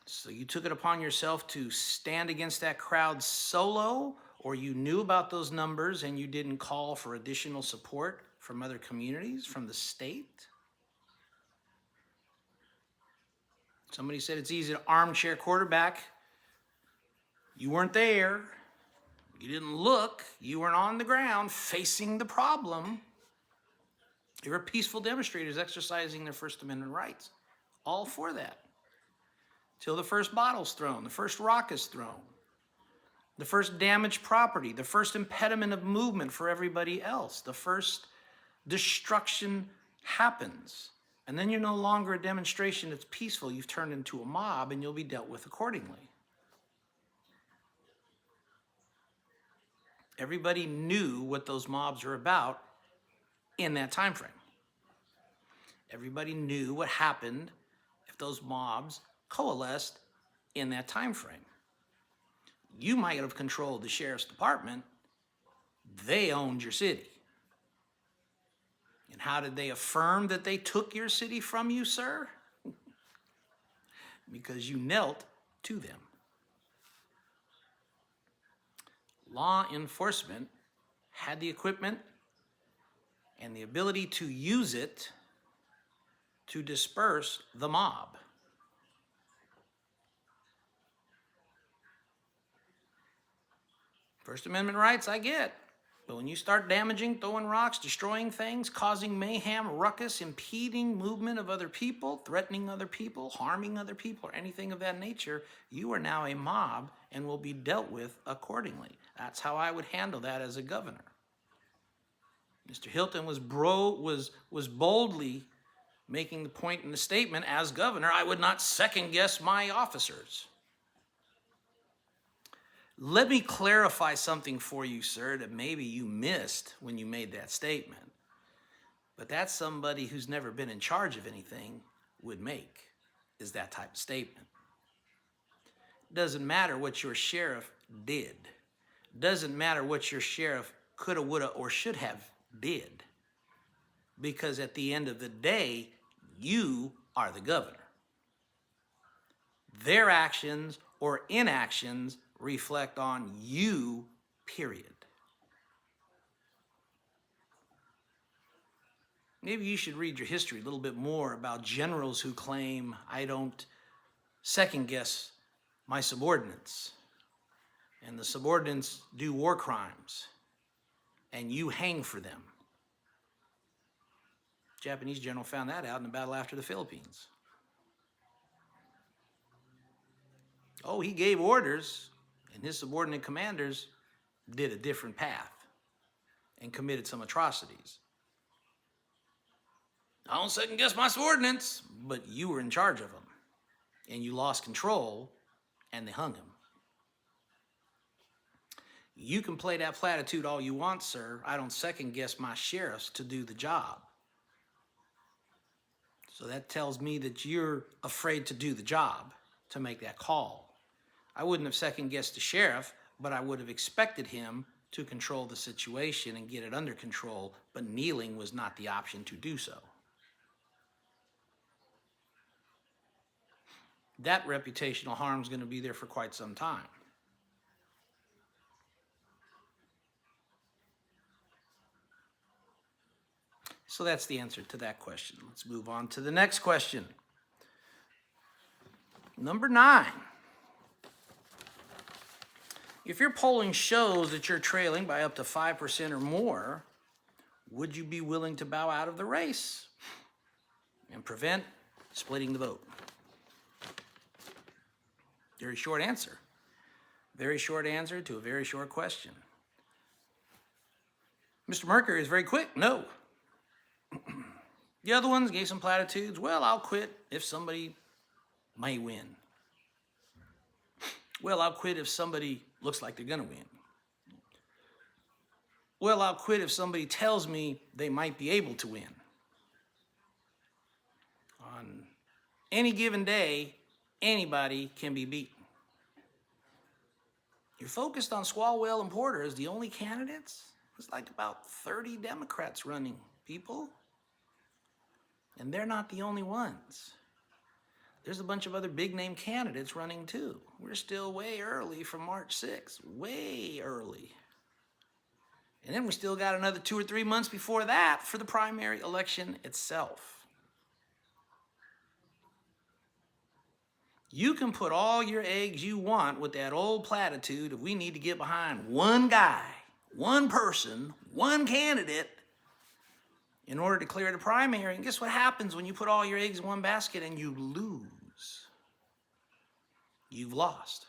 So you took it upon yourself to stand against that crowd solo, or you knew about those numbers and you didn't call for additional support from other communities, from the state? Somebody said it's easy to armchair quarterback. You weren't there. You didn't look. You weren't on the ground facing the problem. They were peaceful demonstrators exercising their First Amendment rights. All for that. Till the first bottle's thrown, the first rock is thrown, the first damaged property, the first impediment of movement for everybody else, the first destruction happens. And then you're no longer a demonstration that's peaceful. You've turned into a mob and you'll be dealt with accordingly. Everybody knew what those mobs were about in that time frame. Everybody knew what happened if those mobs coalesced in that time frame. You might have controlled the sheriff's department. They owned your city. And how did they affirm that they took your city from you, sir? Because you knelt to them. Law enforcement had the equipment and the ability to use it to disperse the mob. First Amendment rights, I get. But when you start damaging, throwing rocks, destroying things, causing mayhem, ruckus, impeding movement of other people, threatening other people, harming other people, or anything of that nature, you are now a mob and will be dealt with accordingly. That's how I would handle that as a governor. Mr. Hilton was boldly making the point in the statement, as governor, I would not second guess my officers. Let me clarify something for you, sir, that maybe you missed when you made that statement. But that's somebody who's never been in charge of anything would make, is that type of statement. It doesn't matter what your sheriff did. It doesn't matter what your sheriff coulda, woulda, or should have did. Because at the end of the day, you are the governor. Their actions or inactions reflect on you, period. Maybe you should read your history a little bit more about generals who claim, I don't second guess my subordinates, and the subordinates do war crimes, and you hang for them. The Japanese general found that out in the battle after the Philippines. Oh, he gave orders, and his subordinate commanders did a different path and committed some atrocities. I don't second guess my subordinates, but you were in charge of them, and you lost control, and they hung him. You can play that platitude all you want, sir. I don't second guess my sheriffs to do the job. So that tells me that you're afraid to do the job, to make that call. I wouldn't have second guessed the sheriff, but I would have expected him to control the situation and get it under control, but kneeling was not the option to do so. That reputational harm is going to be there for quite some time. So that's the answer to that question. Let's move on to the next question. Number 9. If your polling shows that you're trailing by up to 5% or more, would you be willing to bow out of the race and prevent splitting the vote? Very short answer. Very short answer to a very short question. Mr. Mercury is very quick. No. The other ones gave some platitudes. Well, I'll quit if somebody may win. Well, I'll quit if somebody looks like they're going to win. Well, I'll quit if somebody tells me they might be able to win. On any given day, anybody can be beaten. You're focused on Swalwell and Porter as the only candidates? There's like about 30 Democrats running, people. And they're not the only ones. There's a bunch of other big-name candidates running too. We're still way early from March 6th, way early. And then we still got another 2 or 3 months before that for the primary election itself. You can put all your eggs you want with that old platitude of we need to get behind one guy, one person, one candidate in order to clear the primary. And guess what happens when you put all your eggs in one basket and you lose? You've lost.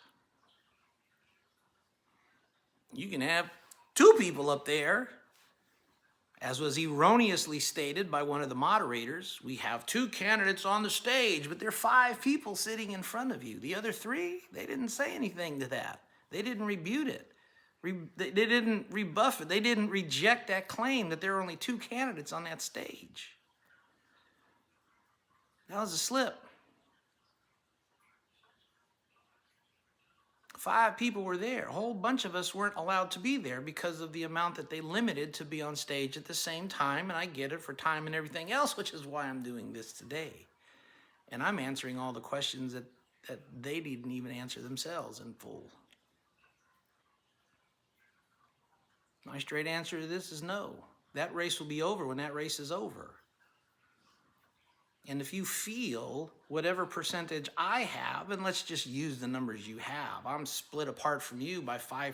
You can have 2 people up there, as was erroneously stated by one of the moderators. We have 2 candidates on the stage, but there are 5 people sitting in front of you. The other 3, they didn't say anything to that. They didn't rebut it. They didn't rebuff it. They didn't reject that claim that there are only 2 candidates on that stage. That was a slip. 5 people were there. A whole bunch of us weren't allowed to be there because of the amount that they limited to be on stage at the same time. And I get it for time and everything else, which is why I'm doing this today. And I'm answering all the questions that they didn't even answer themselves in full. My straight answer to this is no. That race will be over when that race is over. And if you feel whatever percentage I have, and let's just use the numbers you have, I'm split apart from you by 5%.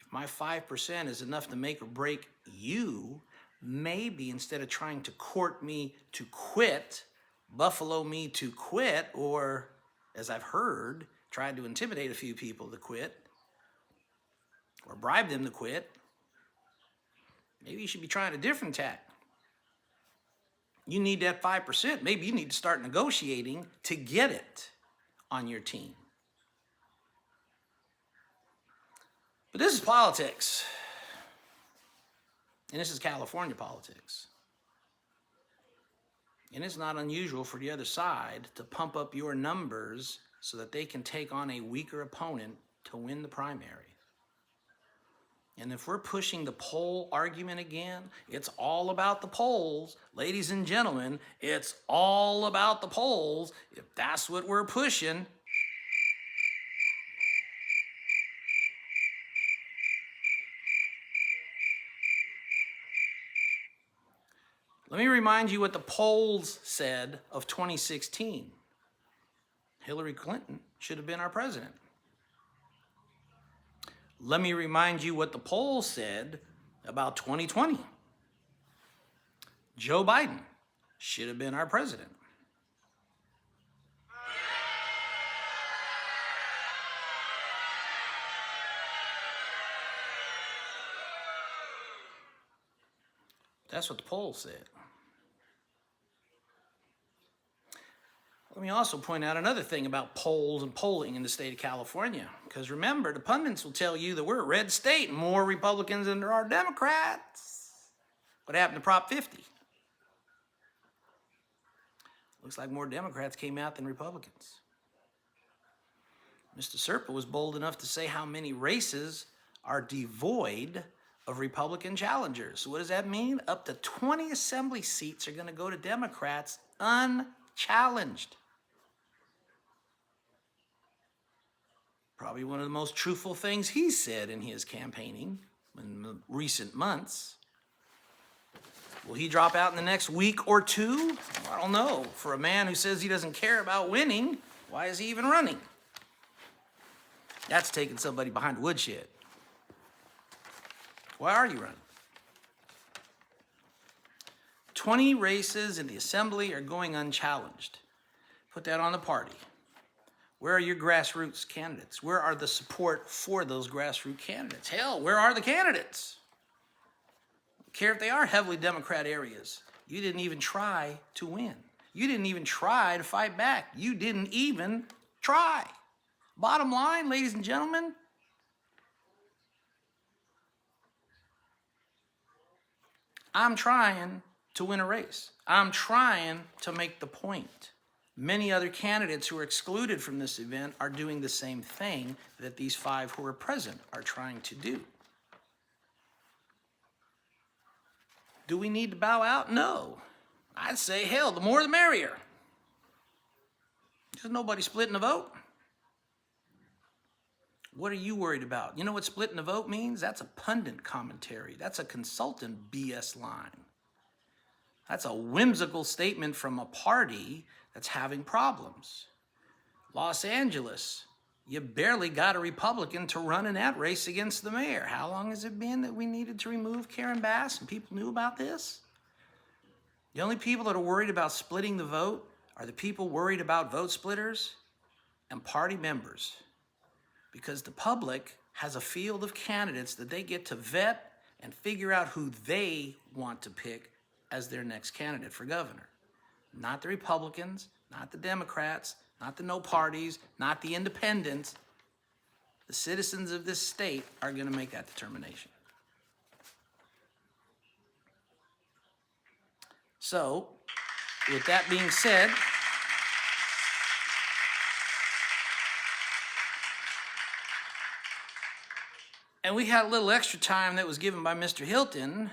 If my 5% is enough to make or break you, maybe instead of trying to court me to quit, buffalo me to quit, or, as I've heard, tried to intimidate a few people to quit, or bribe them to quit, maybe you should be trying a different tack. You need that 5%. Maybe you need to start negotiating to get it on your team. But this is politics. And this is California politics. And it's not unusual for the other side to pump up your numbers so that they can take on a weaker opponent to win the primary. And if we're pushing the poll argument again, it's all about the polls. Ladies and gentlemen, it's all about the polls. If that's what we're pushing. Let me remind you what the polls said of 2016. Hillary Clinton should have been our president. Let me remind you what the polls said about 2020. Joe Biden should have been our president. That's what the polls said. Let me also point out another thing about polls and polling in the state of California. Because remember, the pundits will tell you that we're a red state and more Republicans than there are Democrats. What happened to Prop 50? Looks like more Democrats came out than Republicans. Mr. Serpa was bold enough to say how many races are devoid of Republican challengers. So what does that mean? Up to 20 assembly seats are going to go to Democrats unchallenged. Probably one of the most truthful things he said in his campaigning in the recent months. Will he drop out in the next week or 2? Well, I don't know. For a man who says he doesn't care about winning, why is he even running? That's taking somebody behind the woodshed. Why are you running? 20 races in the assembly are going unchallenged. Put that on the party. Where are your grassroots candidates? Where are the support for those grassroots candidates? Hell, where are the candidates? I don't care if they are heavily Democrat areas. You didn't even try to win. You didn't even try to fight back. You didn't even try. Bottom line, ladies and gentlemen, I'm trying to win a race. I'm trying to make the point. Many other candidates who are excluded from this event are doing the same thing that these 5 who are present are trying to do. Do we need to bow out? No. I'd say, hell, the more the merrier. There's nobody splitting the vote. What are you worried about? You know what splitting the vote means? That's a pundit commentary. That's a consultant BS line. That's a whimsical statement from a party that's having problems. Los Angeles, you barely got a Republican to run in that race against the mayor. How long has it been that we needed to remove Karen Bass and people knew about this? The only people that are worried about splitting the vote are the people worried about vote splitters and party members. Because the public has a field of candidates that they get to vet and figure out who they want to pick as their next candidate for governor. Not the Republicans, not the Democrats, not the no parties, not the independents. The citizens of this state are going to make that determination. So, with that being said, and we had a little extra time that was given by Mr. Hilton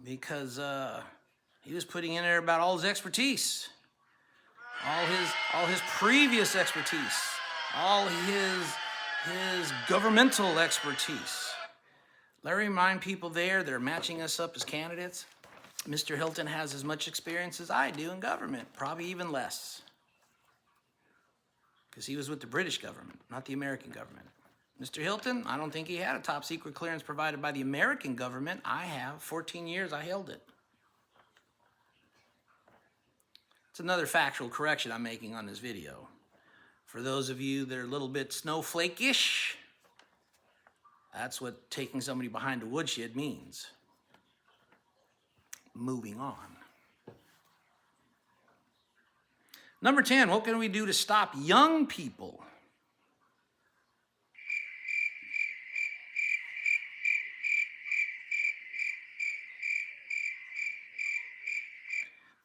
because he was putting in there about all his expertise, all his previous expertise, all his governmental expertise. Let me remind people there that are matching us up as candidates, Mr. Hilton has as much experience as I do in government, probably even less, because he was with the British government, not the American government. Mr. Hilton, I don't think he had a top secret clearance provided by the American government. I have. 14 years I held it. It's another factual correction I'm making on this video. For those of you that are a little bit snowflake-ish, that's what taking somebody behind the woodshed means. Moving on. Number 10, what can we do to stop young people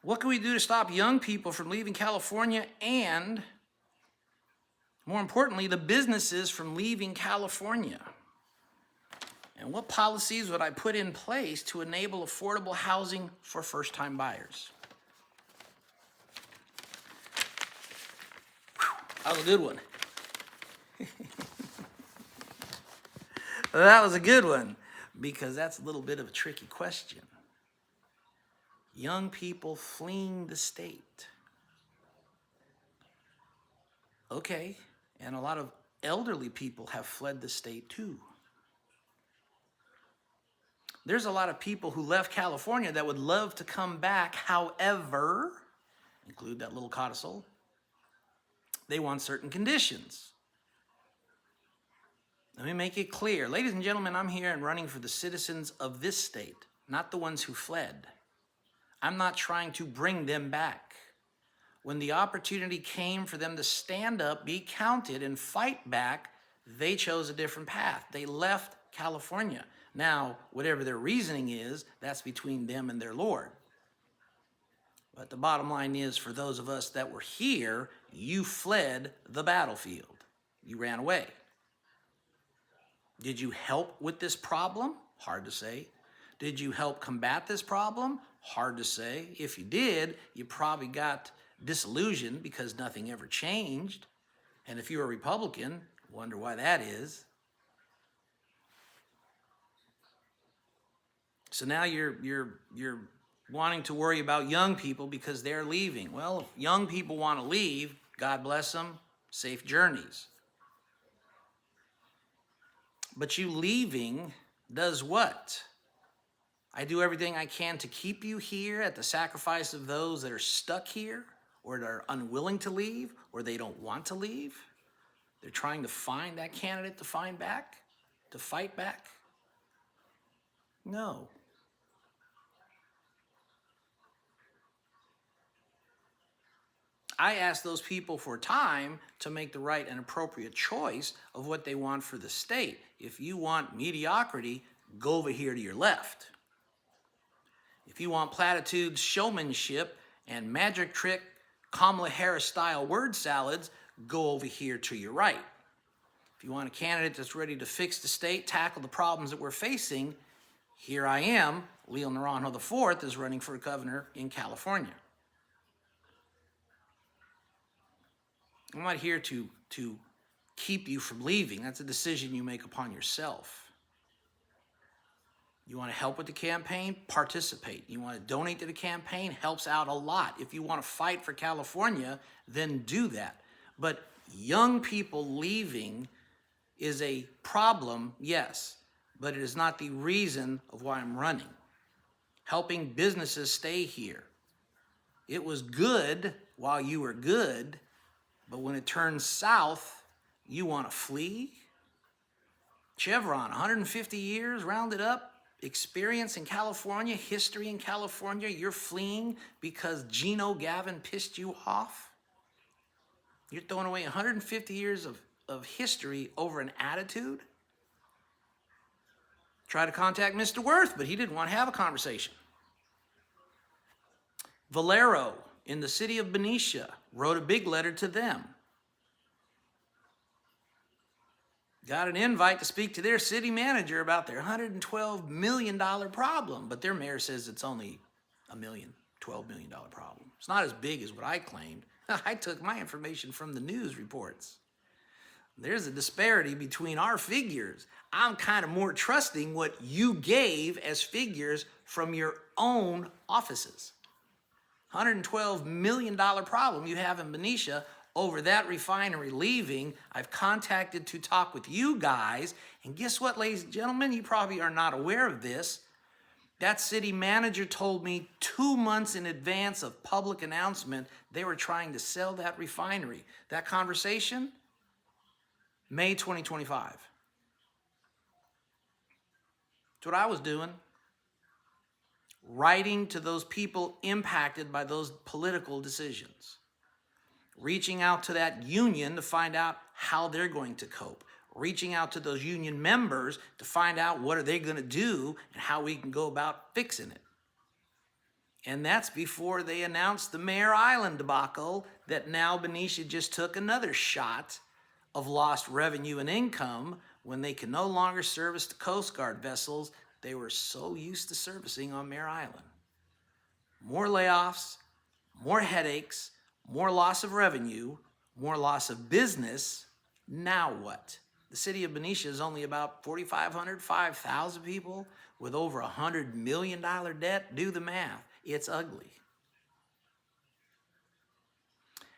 What can we do to stop young people from leaving California and, more importantly, the businesses from leaving California? And what policies would I put in place to enable affordable housing for first-time buyers? That was a good one. That was a good one, because that's a little bit of a tricky question. Young people fleeing the state. Okay, and a lot of elderly people have fled the state too. There's a lot of people who left California that would love to come back. However, include that little codicil, they want certain conditions. Let me make it clear. Ladies and gentlemen, I'm here and running for the citizens of this state, not the ones who fled. I'm not trying to bring them back. When the opportunity came for them to stand up, be counted, and fight back, they chose a different path. They left California. Now, whatever their reasoning is, that's between them and their Lord. But the bottom line is, for those of us that were here, you fled the battlefield. You ran away. Did you help with this problem? Hard to say. Did you help combat this problem? Hard to say. If you did, you probably got disillusioned because nothing ever changed. And if you're a Republican, wonder why that is. So now you're wanting to worry about young people because they're leaving. Well, if young people want to leave, God bless them, safe journeys. But you leaving does what? I do everything I can to keep you here at the sacrifice of those that are stuck here or that are unwilling to leave or they don't want to leave. They're trying to find that candidate to fight back. No. I ask those people for time to make the right and appropriate choice of what they want for the state. If you want mediocrity, go over here to your left. If you want platitudes, showmanship, and magic trick Kamala Harris style word salads, go over here to your right. If you want a candidate that's ready to fix the state, tackle the problems that we're facing, here I am. Leo Naranjo IV is running for governor in California. I'm not here to keep you from leaving. That's a decision you make upon yourself. You want to help with the campaign? Participate. You want to donate to the campaign? Helps out a lot. If you want to fight for California, then do that. But young people leaving is a problem, yes, but it is not the reason of why I'm running. Helping businesses stay here. It was good while you were good, but when it turns south, you want to flee? Chevron, 150 years, rounded up. Experience in California, history in California, you're fleeing because Gino Gavin pissed you off? You're throwing away 150 years of history over an attitude? Try to contact Mr. Worth, but he didn't want to have a conversation. Valero in the city of Benicia wrote a big letter to them. Got an invite to speak to their city manager about their $112 million problem, but their mayor says it's only $12 million problem. It's not as big as what I claimed. I took my information from the news reports. There's a disparity between our figures. I'm kind of more trusting what you gave as figures from your own offices. $112 million problem you have in Benicia over that refinery leaving. I've contacted to talk with you guys. And guess what, ladies and gentlemen? You probably are not aware of this. That city manager told me 2 months in advance of public announcement they were trying to sell that refinery. That conversation, May 2025. That's what I was doing. Writing to those people impacted by those political decisions. Reaching out to that union to find out how they're going to cope. Reaching out to those union members to find out what are they going to do and how we can go about fixing it. And that's before they announced the Mare Island debacle that now Benicia just took another shot of lost revenue and income when they can no longer service the Coast Guard vessels they were so used to servicing on Mare Island. More layoffs, more headaches, more loss of revenue, more loss of business. Now what? The city of Benicia is only about 4,500, 5,000 people with over $100 million debt. Do the math. It's ugly.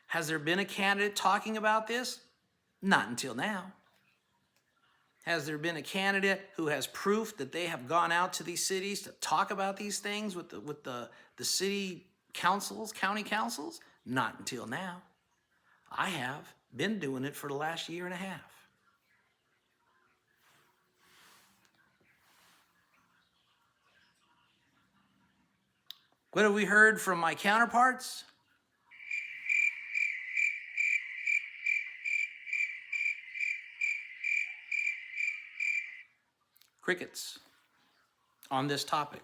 Has there been a candidate talking about this? Not until now. Has there been a candidate who has proof that they have gone out to these cities to talk about these things with the city councils, county councils? Not until now. I have been doing it for the last year and a half. What have we heard from my counterparts? Crickets on this topic.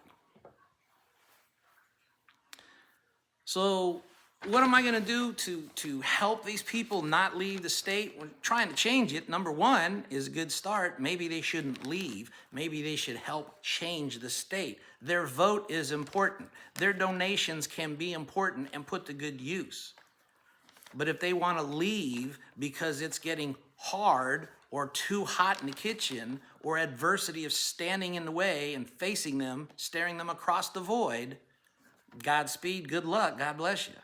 So what am I going to do to help these people not leave the state? We're trying to change it. Number one is a good start. Maybe they shouldn't leave. Maybe they should help change the state. Their vote is important. Their donations can be important and put to good use. But if they want to leave because it's getting hard or too hot in the kitchen, or adversity is standing in the way and facing them, staring them across the void, Godspeed, good luck, God bless you.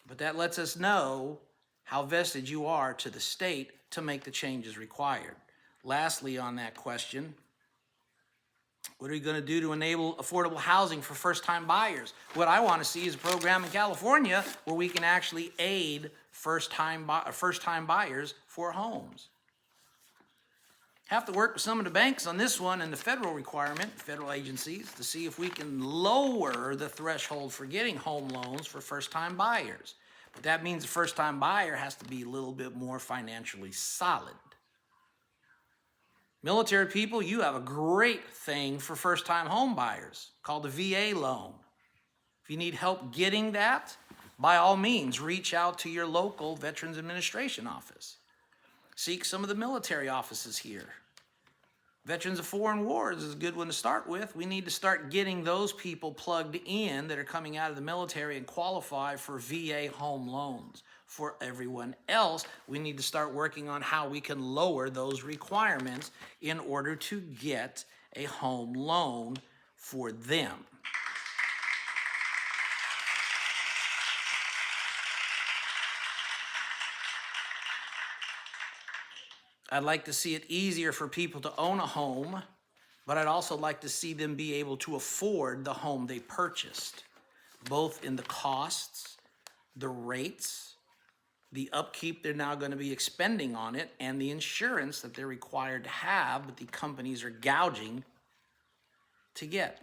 But that lets us know how vested you are to the state to make the changes required. Lastly, on that question, what are you going to do to enable affordable housing for first-time buyers? What I want to see is a program in California where we can actually aid first-time buyers for homes. Have to work with some of the banks on this one and the federal requirement, federal agencies, to see if we can lower the threshold for getting home loans for first-time buyers. But that means the first-time buyer has to be a little bit more financially solid. Military people, you have a great thing for first-time home buyers called the VA loan. If you need help getting that, by all means, reach out to your local Veterans Administration office. Seek some of the military offices here. Veterans of Foreign Wars is a good one to start with. We need to start getting those people plugged in that are coming out of the military and qualify for VA home loans. For everyone else, we need to start working on how we can lower those requirements in order to get a home loan for them. I'd like to see it easier for people to own a home, but I'd also like to see them be able to afford the home they purchased, both in the costs, the rates, the upkeep they're now going to be expending on it, and the insurance that they're required to have, but the companies are gouging to get.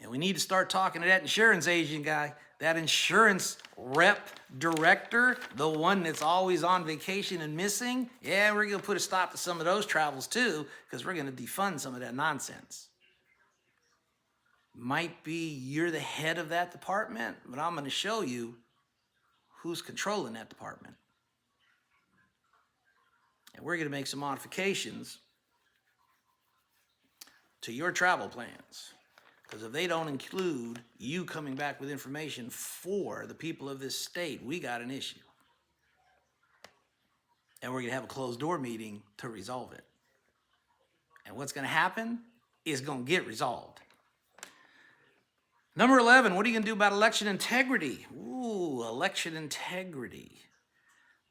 And we need to start talking to that insurance agent guy, that insurance rep director, the one that's always on vacation and missing. Yeah, we're going to put a stop to some of those travels too, because we're going to defund some of that nonsense. Might be you're the head of that department, but I'm going to show you who's controlling that department. And we're going to make some modifications to your travel plans. Because if they don't include you coming back with information for the people of this state, we got an issue. And we're going to have a closed door meeting to resolve it. And what's going to happen is going to get resolved. Number 11, what are you going to do about election integrity? Ooh, election integrity.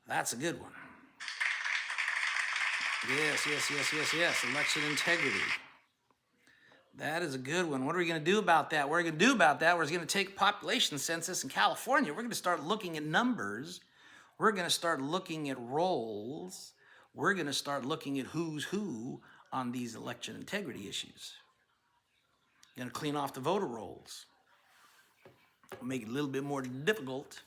That's a good one. Yes, election integrity. That is a good one. What are we going to do about that? What we're going to do about that, we're going to take a population census in California. We're going to start looking at numbers. We're going to start looking at roles. We're going to start looking at who's who on these election integrity issues. We're going to clean off the voter rolls. Make it a little bit more difficult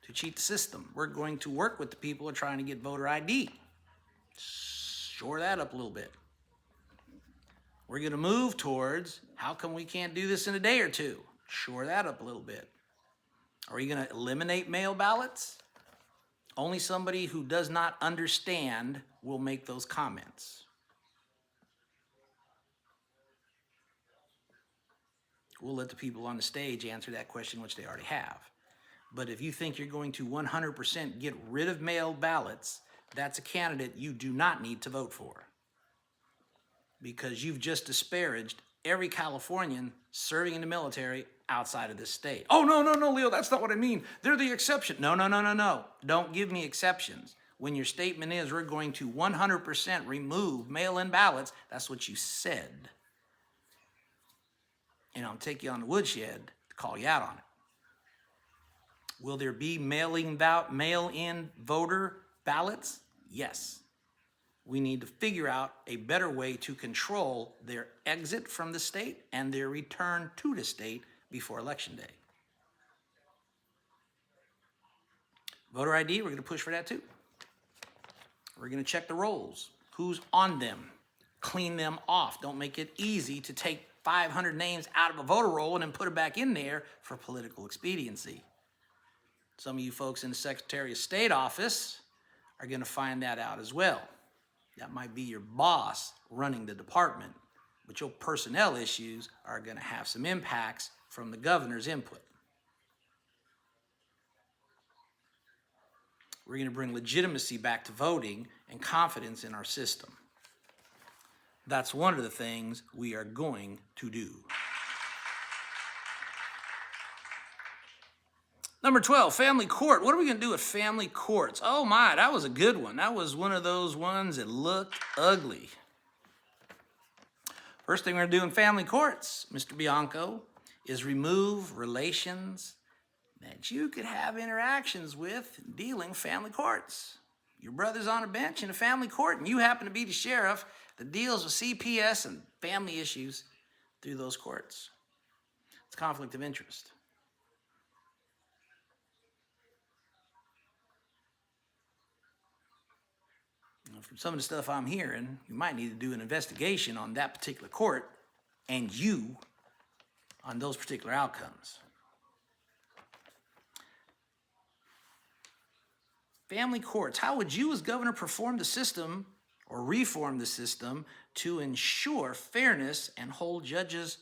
to cheat the system. We're going to work with the people who are trying to get voter ID. Shore that up a little bit. We're going to move towards, how come we can't do this in a day or two? Shore that up a little bit. Are you going to eliminate mail ballots? Only somebody who does not understand will make those comments. We'll let the people on the stage answer that question, which they already have. But if you think you're going to 100% get rid of mail ballots, that's a candidate you do not need to vote for. Because you've just disparaged every Californian serving in the military outside of this state. Oh, no, Leo, that's not what I mean. They're the exception. No. Don't give me exceptions. When your statement is we're going to 100% remove mail-in ballots, that's what you said. And I'll take you on the woodshed to call you out on it. Will there be mail-in voter ballots? Yes. We need to figure out a better way to control their exit from the state and their return to the state before Election Day. Voter ID, we're going to push for that too. We're going to check the rolls. Who's on them? Clean them off. Don't make it easy to take 500 names out of a voter roll and then put it back in there for political expediency. Some of you folks in the Secretary of State office are going to find that out as well. That might be your boss running the department, but your personnel issues are going to have some impacts from the governor's input. We're going to bring legitimacy back to voting and confidence in our system. That's one of the things we are going to do. Number 12, family court. What are we going to do with family courts? Oh my, that was a good one. That was one of those ones that looked ugly. First thing we're going to do in family courts, Mr. Bianco, is remove relations that you could have interactions with dealing family courts. Your brother's on a bench in a family court, and you happen to be the sheriff that deals with CPS and family issues through those courts. It's conflict of interest. From some of the stuff I'm hearing, you might need to do an investigation on that particular court and you on those particular outcomes. Family courts, how would you as governor perform the system or reform the system to ensure fairness and hold judges?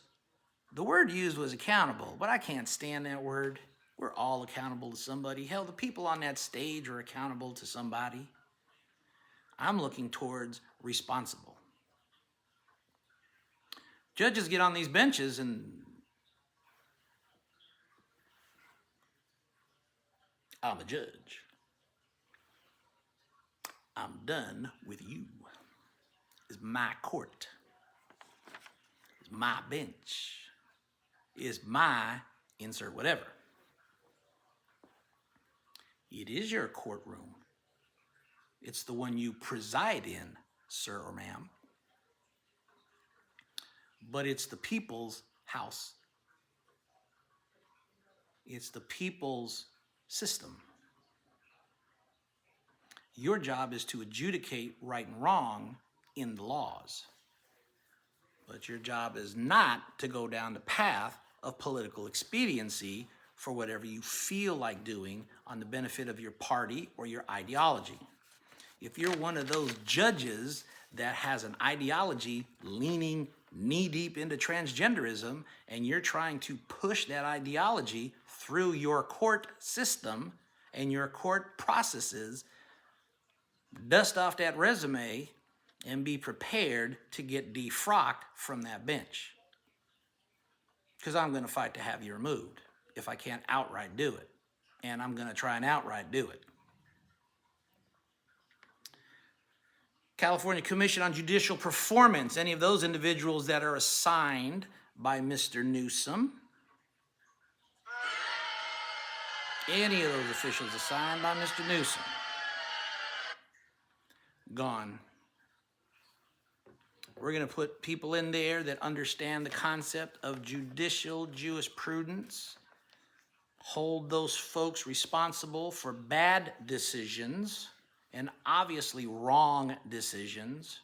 The word used was accountable, but I can't stand that word. We're all accountable to somebody. Hell, the people on that stage are accountable to somebody. I'm looking towards responsible. Judges get on these benches and I'm a judge. I'm done with you. It's my court. It's my bench. It's my insert whatever. It is your courtroom. It's the one you preside in, sir or ma'am. But it's the people's house. It's the people's system. Your job is to adjudicate right and wrong in the laws. But your job is not to go down the path of political expediency for whatever you feel like doing on the benefit of your party or your ideology. If you're one of those judges that has an ideology leaning knee-deep into transgenderism and you're trying to push that ideology through your court system and your court processes, dust off that resume and be prepared to get defrocked from that bench. Because I'm going to fight to have you removed if I can't outright do it. And I'm going to try and outright do it. California Commission on Judicial Performance, any of those individuals that are assigned by Mr. Newsom. Any of those officials assigned by Mr. Newsom. Gone. We're going to put people in there that understand the concept of judicial jurisprudence, hold those folks responsible for bad decisions and obviously wrong decisions.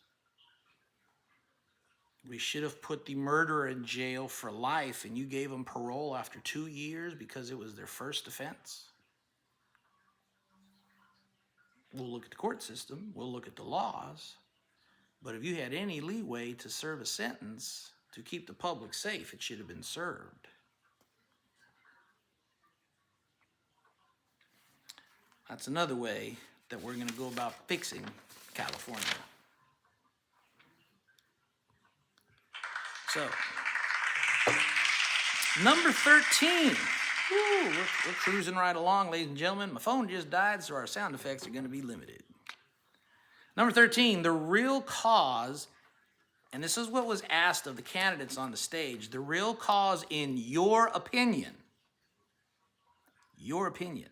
We should have put the murderer in jail for life and you gave them parole after 2 years because it was their first offense. We'll look at the court system, we'll look at the laws, but if you had any leeway to serve a sentence to keep the public safe, it should have been served. That's another way that we're going to go about fixing California. So, number 13. Woo, we're cruising right along, ladies and gentlemen. My phone just died, so our sound effects are going to be limited. Number 13, the real cause, and this is what was asked of the candidates on the stage, the real cause in your opinion. Your opinion.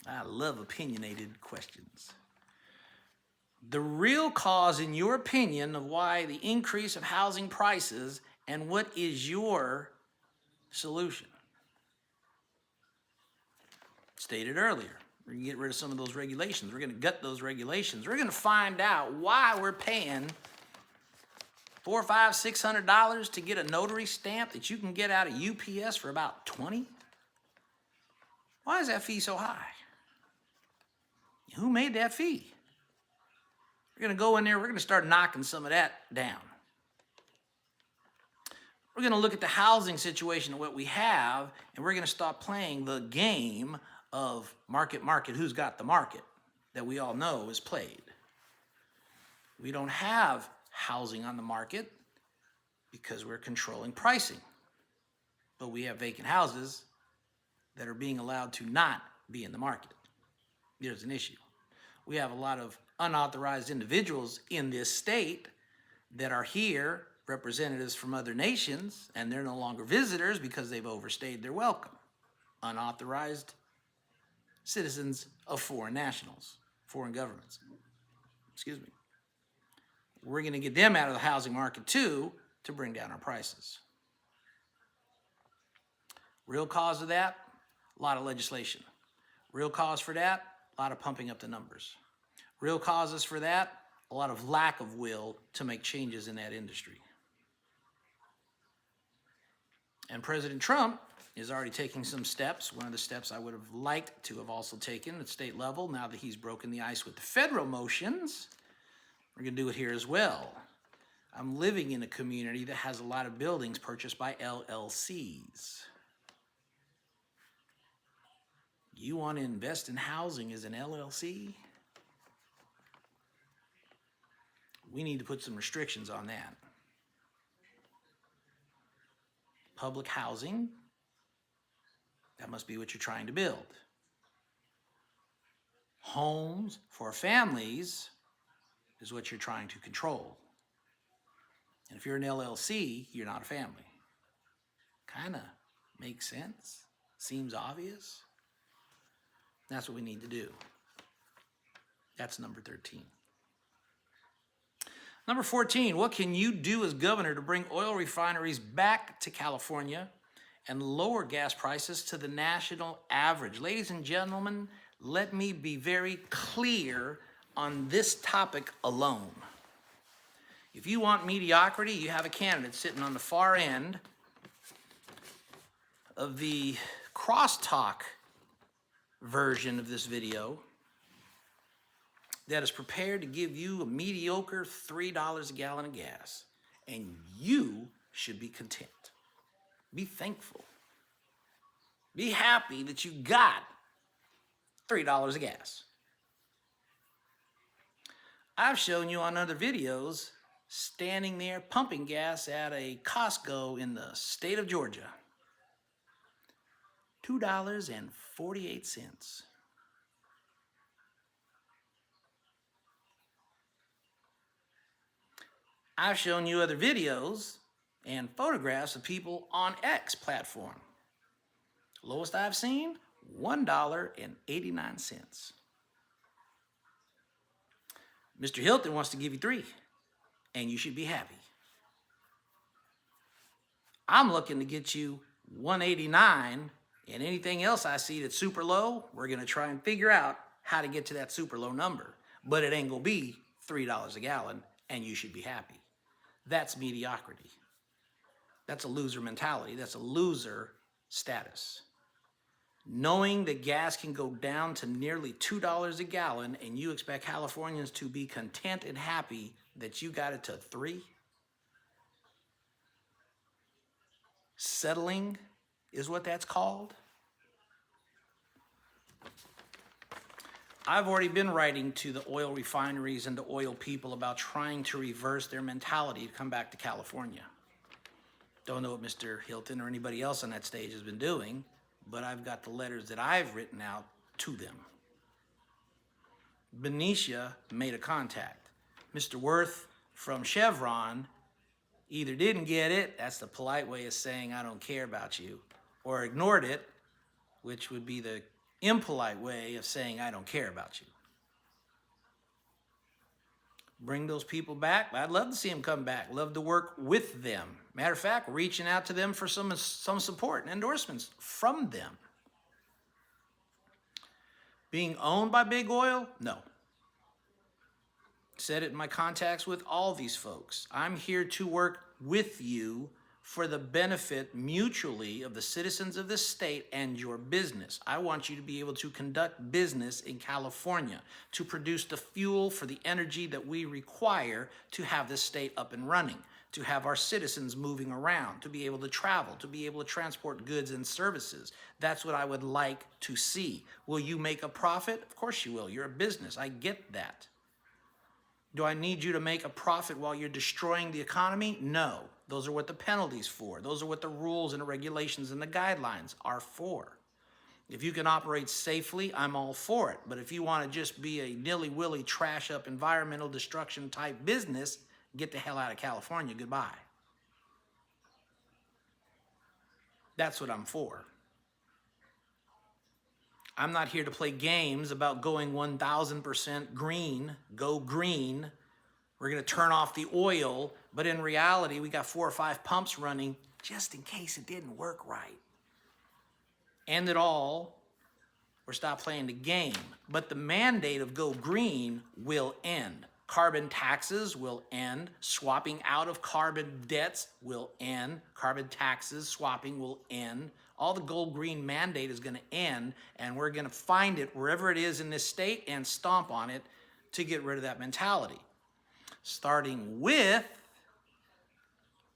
I love opinionated questions. The real cause, in your opinion, of why the increase of housing prices and what is your solution? Stated earlier, we're going to get rid of some of those regulations. We're going to gut those regulations. We're going to find out why we're paying $400, $500, $600 to get a notary stamp that you can get out of UPS for about $20. Why is that fee so high? Who made that fee? We're going to go in there, we're going to start knocking some of that down. We're going to look at the housing situation of what we have, and we're going to stop playing the game of market, who's got the market that we all know is played. We don't have housing on the market because we're controlling pricing. But we have vacant houses that are being allowed to not be in the market. There's an issue. We have a lot of unauthorized individuals in this state that are here, representatives from other nations, and they're no longer visitors because they've overstayed their welcome. Unauthorized citizens of foreign nationals. foreign governments. Excuse me. We're going to get them out of the housing market too to bring down our prices. Real cause of that, a lot of legislation. Real cause for that, a lot of pumping up the numbers. Real causes for that, a lot of lack of will to make changes in that industry. And President Trump is already taking some steps. One of the steps I would have liked to have also taken at state level, now that he's broken the ice with the federal motions, we're going to do it here as well. I'm living in a community that has a lot of buildings purchased by LLCs. You want to invest in housing as an LLC? We need to put some restrictions on that. Public housing, that must be what you're trying to build. Homes for families is what you're trying to control. And if you're an LLC, you're not a family. Kind of makes sense. Seems obvious. That's what we need to do. That's number 13. Number 14, what can you do as governor to bring oil refineries back to California and lower gas prices to the national average? Ladies and gentlemen, let me be very clear on this topic alone. If you want mediocrity, you have a candidate sitting on the far end of the crosstalk version of this video that is prepared to give you a mediocre $3 a gallon of gas, and you should be content. Be thankful. Be happy that you got $3 of gas. I've shown you on other videos standing there pumping gas at a Costco in the state of Georgia. $2.48. I've shown you other videos and photographs of people on X platform. Lowest I've seen, $1.89. Mr. Hilton wants to give you $3, and you should be happy. I'm looking to get you $1.89, and anything else I see that's super low, we're going to try and figure out how to get to that super low number. But it ain't going to be $3 a gallon, and you should be happy. That's mediocrity. That's a loser mentality. That's a loser status. Knowing that gas can go down to nearly $2 a gallon and you expect Californians to be content and happy that you got it to $3? Settling is what that's called. I've already been writing to the oil refineries and the oil people about trying to reverse their mentality to come back to California. Don't know what Mr. Hilton or anybody else on that stage has been doing, but I've got the letters that I've written out to them. Benicia made a contact. Mr. Worth from Chevron either didn't get it, that's the polite way of saying I don't care about you, or ignored it, which would be the impolite way of saying I don't care about you. Bring those people back. I'd love to see them come back. Love to work with them. Matter of fact, reaching out to them for some support and endorsements from them. Being owned by big oil? No. Said it in my contacts with all these folks. I'm here to work with you for the benefit mutually of the citizens of this state and your business. I want you to be able to conduct business in California, to produce the fuel for the energy that we require to have this state up and running, to have our citizens moving around, to be able to travel, to be able to transport goods and services. That's what I would like to see. Will you make a profit? Of course you will. You're a business. I get that. Do I need you to make a profit while you're destroying the economy? No. Those are what the penalties for. Those are what the rules and the regulations and the guidelines are for. If you can operate safely, I'm all for it. But if you want to just be a nilly-willy, trash-up, environmental destruction type business, get the hell out of California. Goodbye. That's what I'm for. I'm not here to play games about going 1,000% green, go green. We're going to turn off the oil, but in reality, we got 4 or 5 pumps running just in case it didn't work right. End it all or stop playing the game. But the mandate of go green will end. Carbon taxes will end. Swapping out of carbon debts will end. Carbon taxes, swapping will end. All the gold green mandate is going to end, and we're going to find it wherever it is in this state and stomp on it to get rid of that mentality. Starting with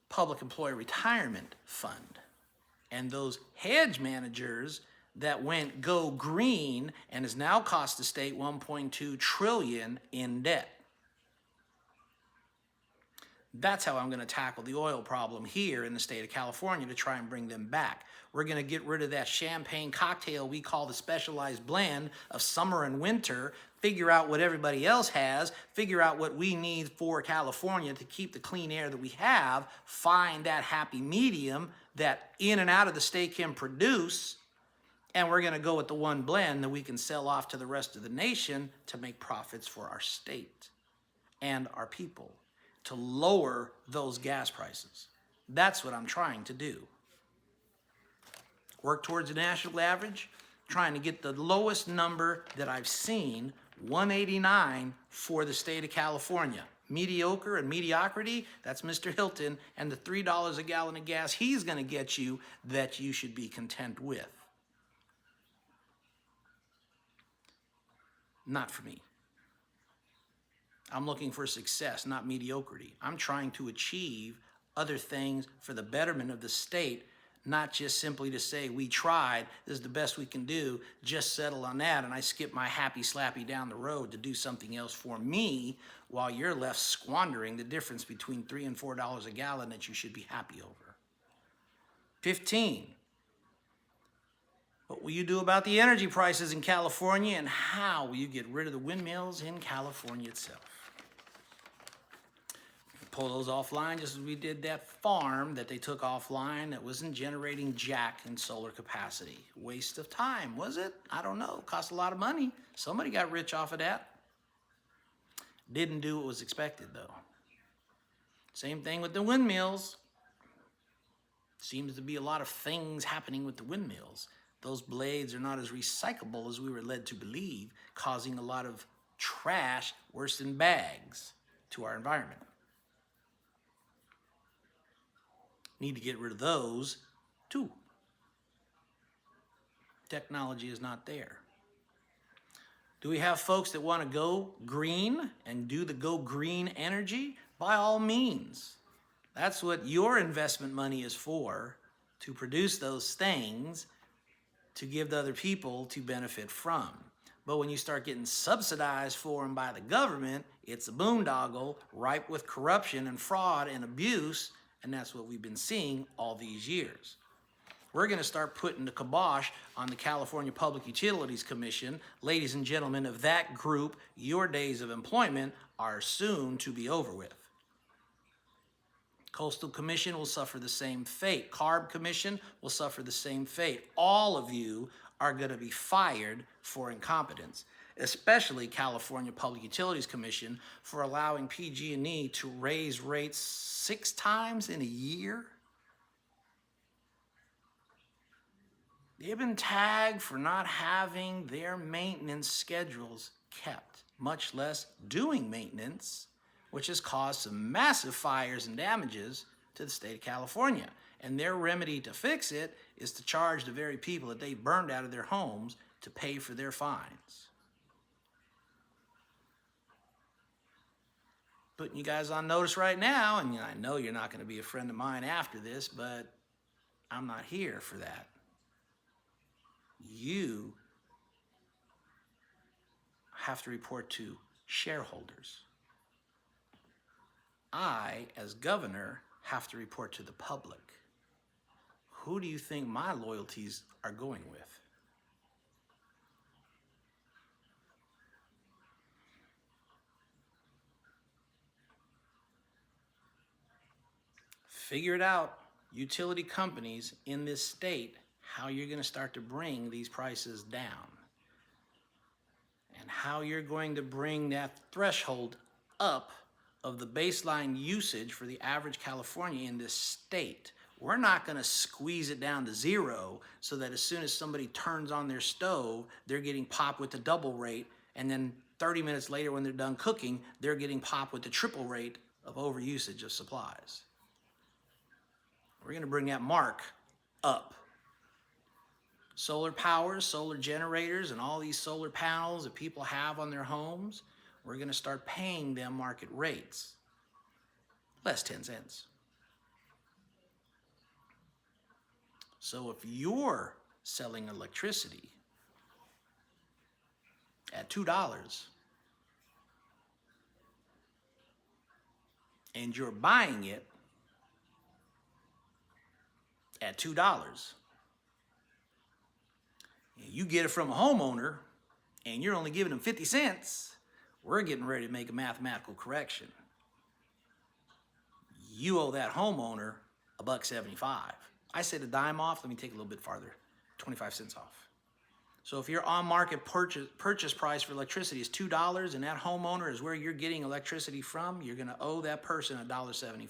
Public Employee Retirement Fund and those hedge managers that went go green and has now cost the state $1.2 trillion in debt. That's how I'm going to tackle the oil problem here in the state of California to try and bring them back. We're going to get rid of that champagne cocktail we call the specialized blend of summer and winter, figure out what everybody else has, figure out what we need for California to keep the clean air that we have, find that happy medium that in and out of the state can produce, and we're going to go with the one blend that we can sell off to the rest of the nation to make profits for our state and our people, to lower those gas prices. That's what I'm trying to do. Work towards a national average, trying to get the lowest number that I've seen, 189 for the state of California. Mediocre and mediocrity, that's Mr. Hilton, and the $3 a gallon of gas he's going to get you that you should be content with. Not for me. I'm looking for success, not mediocrity. I'm trying to achieve other things for the betterment of the state, not just simply to say, we tried, this is the best we can do, just settle on that, and I skip my happy slappy down the road to do something else for me, while you're left squandering the difference between $3 and $4 a gallon that you should be happy over. 15. What will you do about the energy prices in California, and how will you get rid of the windmills in California itself? Pull those offline just as we did that farm that they took offline that wasn't generating jack in solar capacity. Waste of time, was it? I don't know. Cost a lot of money. Somebody got rich off of that. Didn't do what was expected, though. Same thing with the windmills. Seems to be a lot of things happening with the windmills. Those blades are not as recyclable as we were led to believe, causing a lot of trash, worse than bags, to our environment. Need to get rid of those too. Technology is not there. Do we have folks that want to go green and do the go green energy? By all means. That's what your investment money is for, to produce those things to give to other people to benefit from. But when you start getting subsidized for them by the government, it's a boondoggle ripe with corruption and fraud and abuse, and that's what we've been seeing all these years. We're going to start putting the kibosh on the California Public Utilities Commission. Ladies and gentlemen of that group, your days of employment are soon to be over with. Coastal Commission will suffer the same fate. Carb Commission will suffer the same fate. All of you are going to be fired for incompetence, especially California Public Utilities Commission for allowing PG&E to raise rates 6 times in a year. They've been tagged for not having their maintenance schedules kept, much less doing maintenance, which has caused some massive fires and damages to the state of California. And their remedy to fix it is to charge the very people that they burned out of their homes to pay for their fines. Putting you guys on notice right now, and I know you're not going to be a friend of mine after this, but I'm not here for that. You have to report to shareholders. I, as governor, have to report to the public. Who do you think my loyalties are going with? Figure it out, utility companies in this state, how you're going to start to bring these prices down. how you're going to bring that threshold up of the baseline usage for the average Californian in this state. We're not going to squeeze it down to zero so that as soon as somebody turns on their stove, they're getting popped with the double rate, and then 30 minutes later when they're done cooking, they're getting popped with the triple rate of overusage of supplies. We're going to bring that mark up. Solar power, solar generators, and all these solar panels that people have on their homes, we're going to start paying them market rates, less 10 cents. So if you're selling electricity at $2 and you're buying it at $2, you get it from a homeowner and you're only giving them 50 cents, we're getting ready to make a mathematical correction. You owe that homeowner $1.75. I said a dime off. Let me take it a little bit farther. 25 cents off. So if your on-market purchase price for electricity is $2 and that homeowner is where you're getting electricity from, you're going to owe that person $1.75.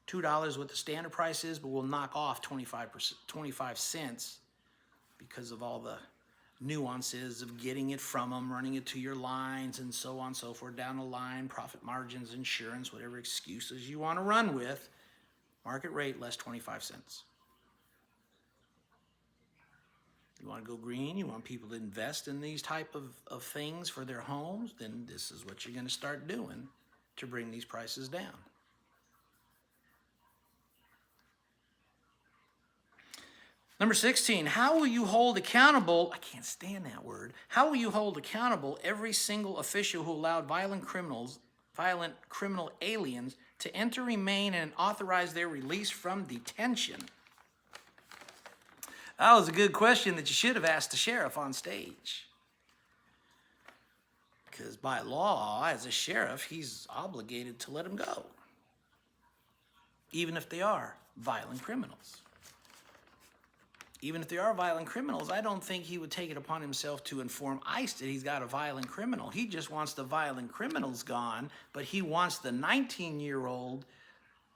$2 what the standard price is, but we'll knock off 25 cents because of all the nuances of getting it from them, running it to your lines, and so on and so forth, down the line, profit margins, insurance, whatever excuses you want to run with. Market rate less 25 cents. You want to go green, you want people to invest in these type of things for their homes, then this is what you're going to start doing to bring these prices down. Number 16, how will you hold accountable, I can't stand that word, how will you hold accountable every single official who allowed violent criminal aliens to enter, remain, and authorize their release from detention? That was a good question that you should have asked the sheriff on stage. Because by law, as a sheriff, he's obligated to let them go, even if they are violent criminals. Even if they are violent criminals, I don't think he would take it upon himself to inform ICE that he's got a violent criminal. He just wants the violent criminals gone, but he wants the 19-year-old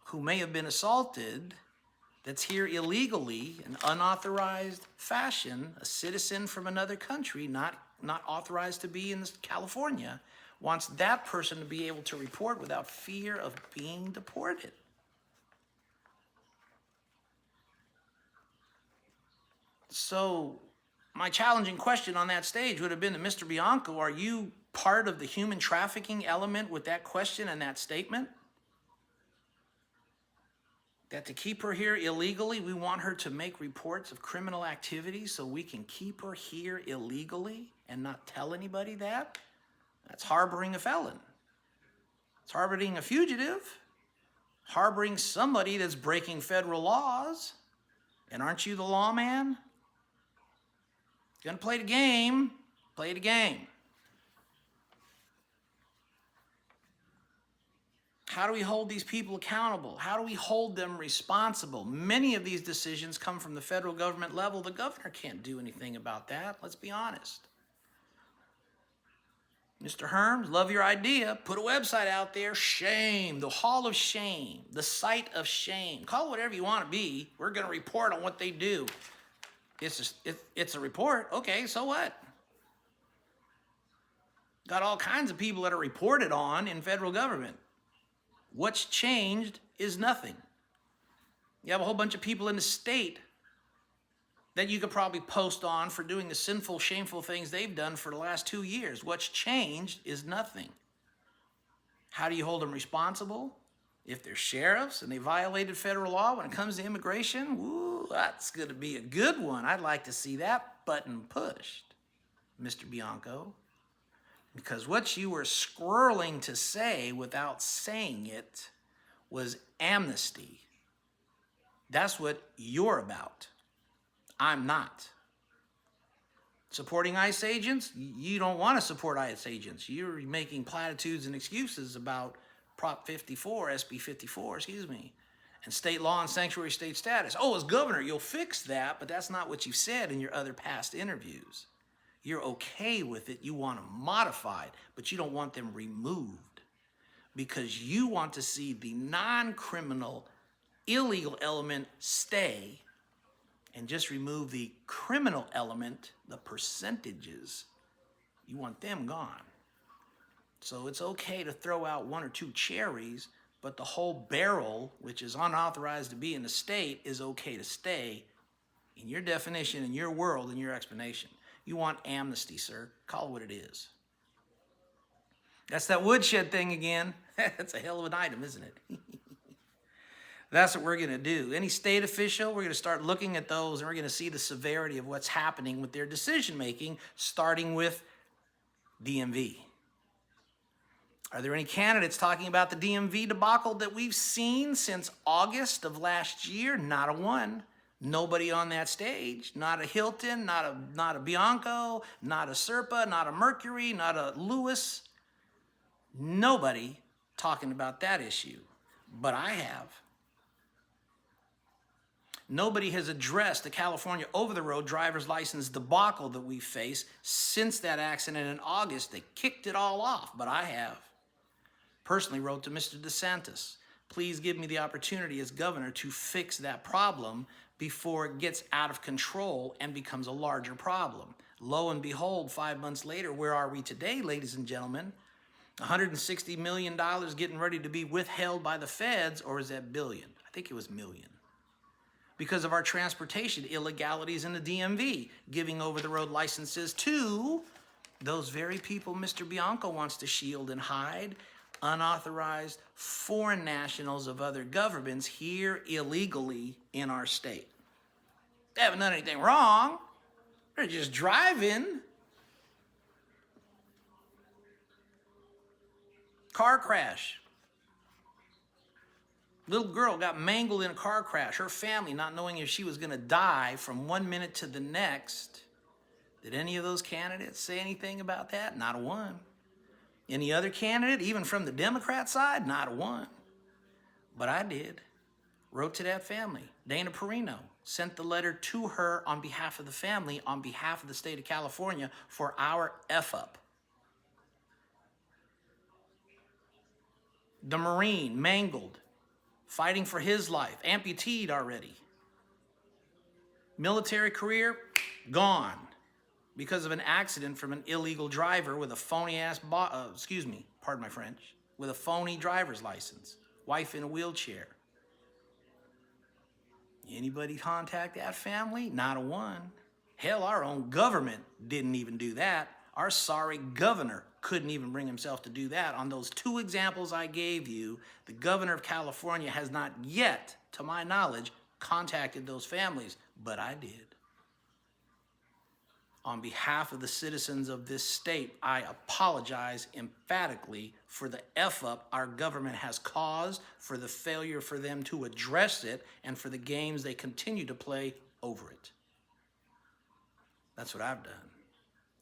who may have been assaulted, that's here illegally, in unauthorized fashion, a citizen from another country, not authorized to be in California, wants that person to be able to report without fear of being deported. So my challenging question on that stage would have been to Mr. Bianco, are you part of the human trafficking element with that question and that statement? That to keep her here illegally, we want her to make reports of criminal activity so we can keep her here illegally and not tell anybody that? That's harboring a felon. It's harboring a fugitive, harboring somebody that's breaking federal laws. And aren't you the lawman? Gonna play the game, play the game. How do we hold these people accountable? How do we hold them responsible? Many of these decisions come from the federal government level. The governor can't do anything about that. Let's be honest. Mr. Herms, love your idea. Put a website out there. Shame, the Hall of Shame, the Site of Shame. Call it whatever you want to be. We're going to report on what they do. It's a report. Okay, so what? Got all kinds of people that are reported on in federal government. What's changed is nothing. You have a whole bunch of people in the state that you could probably post on for doing the sinful, shameful things they've done for the last 2 years. What's changed is nothing. How do you hold them responsible? If they're sheriffs and they violated federal law when it comes to immigration, woo, that's going to be a good one. I'd like to see that button pushed, Mr. Bianco. Because what you were squirreling to say without saying it was amnesty. That's what you're about. I'm not. Supporting ICE agents? You don't want to support ICE agents. You're making platitudes and excuses about Prop 54, SB 54, and state law and sanctuary state status. Oh, as governor, you'll fix that, but that's not what you've said in your other past interviews. You're okay with it. You want them modified, but you don't want them removed because you want to see the non-criminal, illegal element stay and just remove the criminal element, the percentages. You want them gone. So it's okay to throw out one or two cherries, but the whole barrel, which is unauthorized to be in the state, is okay to stay in your definition, in your world, in your explanation. You want amnesty, sir. Call it what it is. That's that woodshed thing again. That's a hell of an item, isn't it? That's what we're going to do. Any state official, we're going to start looking at those, and we're going to see the severity of what's happening with their decision-making, starting with DMV. Are there any candidates talking about the DMV debacle that we've seen since August of last year? Not a one. Nobody on that stage. Not a Hilton, not a Bianco, not a Serpa, not a Mercury, not a Lewis. Nobody talking about that issue. But I have. Nobody has addressed the California over-the-road driver's license debacle that we face since that accident in August. They kicked it all off, but I have. Personally wrote to Mr. DeSantis, please give me the opportunity as governor to fix that problem before it gets out of control and becomes a larger problem. Lo and behold, 5 months later, where are we today, ladies and gentlemen? $160 million getting ready to be withheld by the feds, or is that billion? I think it was million. Because of our transportation illegalities in the DMV, giving over-the-road licenses to those very people Mr. Bianco wants to shield and hide, unauthorized foreign nationals of other governments here illegally in our state. They haven't done anything wrong. They're just driving. Car crash. Little girl got mangled in a car crash. Her family not knowing if she was going to die from 1 minute to the next. Did any of those candidates say anything about that? Not a one. Any other candidate, even from the Democrat side? Not a one. But I did. Wrote to that family. Dana Perino sent the letter to her on behalf of the family, on behalf of the state of California, for our F-up. The Marine, mangled, fighting for his life, amputated already. Military career, gone. Because of an accident from an illegal driver with a phony-ass, pardon my French, with a phony driver's license. Wife in a wheelchair. Anybody contact that family? Not a one. Hell, our own government didn't even do that. Our sorry governor couldn't even bring himself to do that. On those two examples I gave you, the governor of California has not yet, to my knowledge, contacted those families, but I did. On behalf of the citizens of this state, I apologize emphatically for the F-up our government has caused, for the failure for them to address it, and for the games they continue to play over it. That's what I've done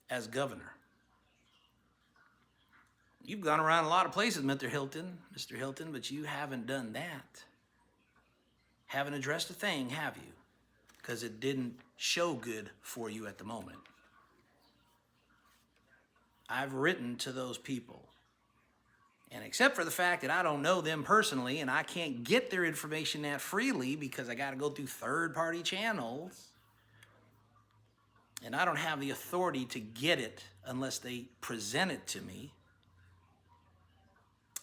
as governor. You've gone around a lot of places, Mr. Hilton, but you haven't done that. Haven't addressed a thing, have you? Because it didn't show good for you at the moment. I've written to those people. And except for the fact that I don't know them personally and I can't get their information that freely because I got to go through third-party channels, and I don't have the authority to get it unless they present it to me,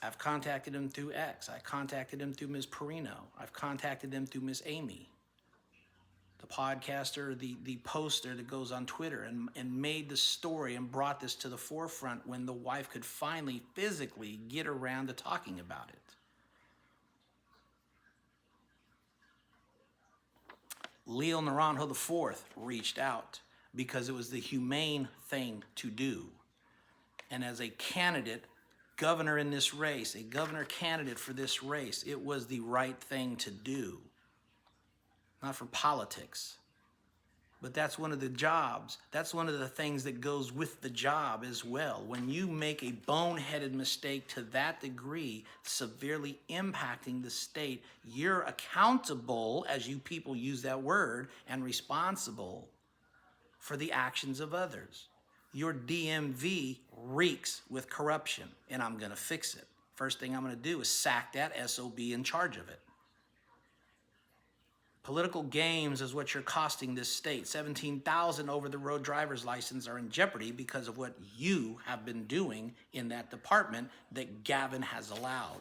I've contacted them through X. I contacted them through Ms. Perino. I've contacted them through Ms. Amy, the podcaster, the poster that goes on Twitter, and made the story and brought this to the forefront when the wife could finally physically get around to talking about it. Leo Naranjo IV reached out because it was the humane thing to do. And as a candidate, governor in this race, a governor candidate for this race, it was the right thing to do. Not for politics, but that's one of the jobs. That's one of the things that goes with the job as well. When you make a boneheaded mistake to that degree, severely impacting the state, you're accountable, as you people use that word, and responsible for the actions of others. Your DMV reeks with corruption, and I'm going to fix it. First thing I'm going to do is sack that SOB in charge of it. Political games is what you're costing this state. 17,000 over-the-road driver's license are in jeopardy because of what you have been doing in that department that Gavin has allowed.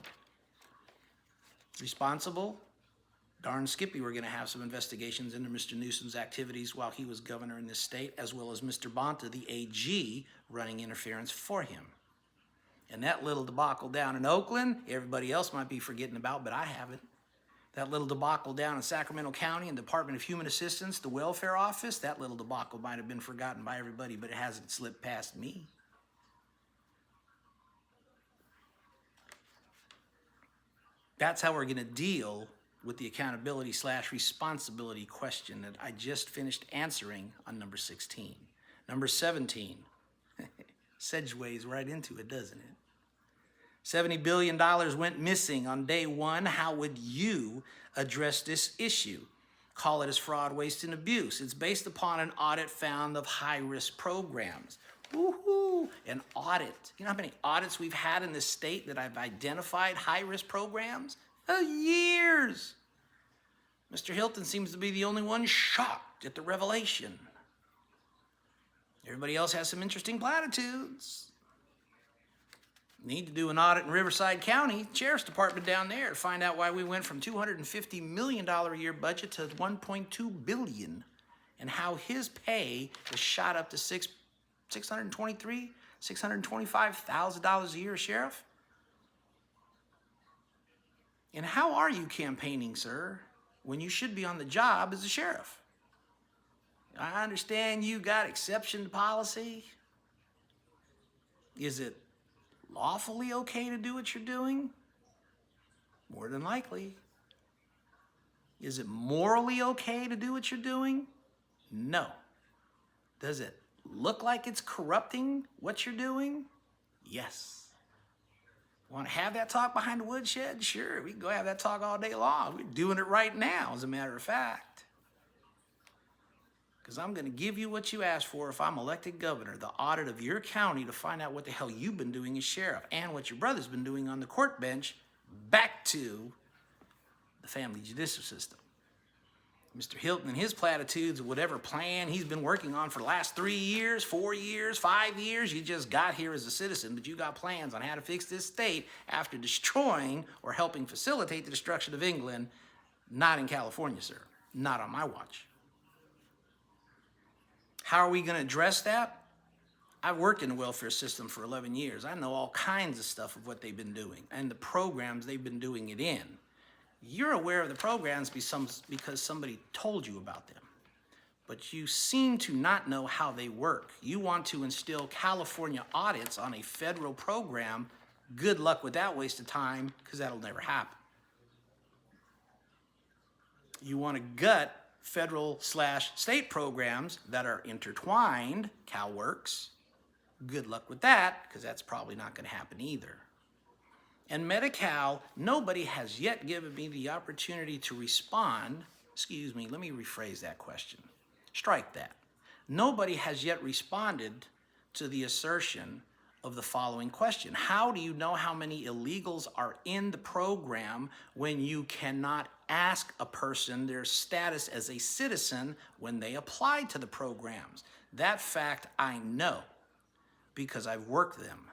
Responsible? Darn Skippy, we're going to have some investigations into Mr. Newsom's activities while he was governor in this state, as well as Mr. Bonta, the AG, running interference for him. And that little debacle down in Oakland, everybody else might be forgetting about, but I haven't. That little debacle down in Sacramento County and Department of Human Assistance, the welfare office, that little debacle might have been forgotten by everybody, but it hasn't slipped past me. That's how we're going to deal with the accountability/responsibility question that I just finished answering on number 16. Number 17, segues right into it, doesn't it? $70 billion went missing on day one. How would you address this issue? Call it as fraud, waste, and abuse. It's based upon an audit found of high-risk programs. Woohoo! An audit. You know how many audits we've had in this state that I've identified high-risk programs? Years. Mr. Hilton seems to be the only one shocked at the revelation. Everybody else has some interesting platitudes. Need to do an audit in Riverside County Sheriff's Department down there to find out why we went from $250 million a year budget to $1.2 billion, and how his pay was shot up to $625,000 a year, Sheriff. And how are you campaigning, sir, when you should be on the job as a sheriff? I understand you got exception to policy. Is it lawfully okay to do what you're doing? More than likely. Is it morally okay to do what you're doing? No. Does it look like it's corrupting what you're doing? Yes. Want to have that talk behind the woodshed? Sure, we can go have that talk all day long. We're doing it right now, as a matter of fact. Because I'm going to give you what you asked for if I'm elected governor, the audit of your county to find out what the hell you've been doing as sheriff and what your brother's been doing on the court bench back to the family judicial system. Mr. Hilton and his platitudes of whatever plan he's been working on for the last 3 years, 4 years, 5 years, you just got here as a citizen, but you got plans on how to fix this state after destroying or helping facilitate the destruction of England. Not in California, sir. Not on my watch. How are we going to address that? I've worked in the welfare system for 11 years. I know all kinds of stuff of what they've been doing and the programs they've been doing it in. You're aware of the programs because somebody told you about them. But you seem to not know how they work. You want to instill California audits on a federal program. Good luck with that waste of time, because that'll never happen. You want to gut federal/state programs that are intertwined, CalWorks. Good luck with that, because that's probably not going to happen either. And Medi-Cal, nobody has yet given me the opportunity to respond. Excuse me, let me rephrase that question. Strike that. Nobody has yet responded to the assertion of the following question. How do you know how many illegals are in the program when you cannot ask a person their status as a citizen when they apply to the programs? That fact I know because I've worked them.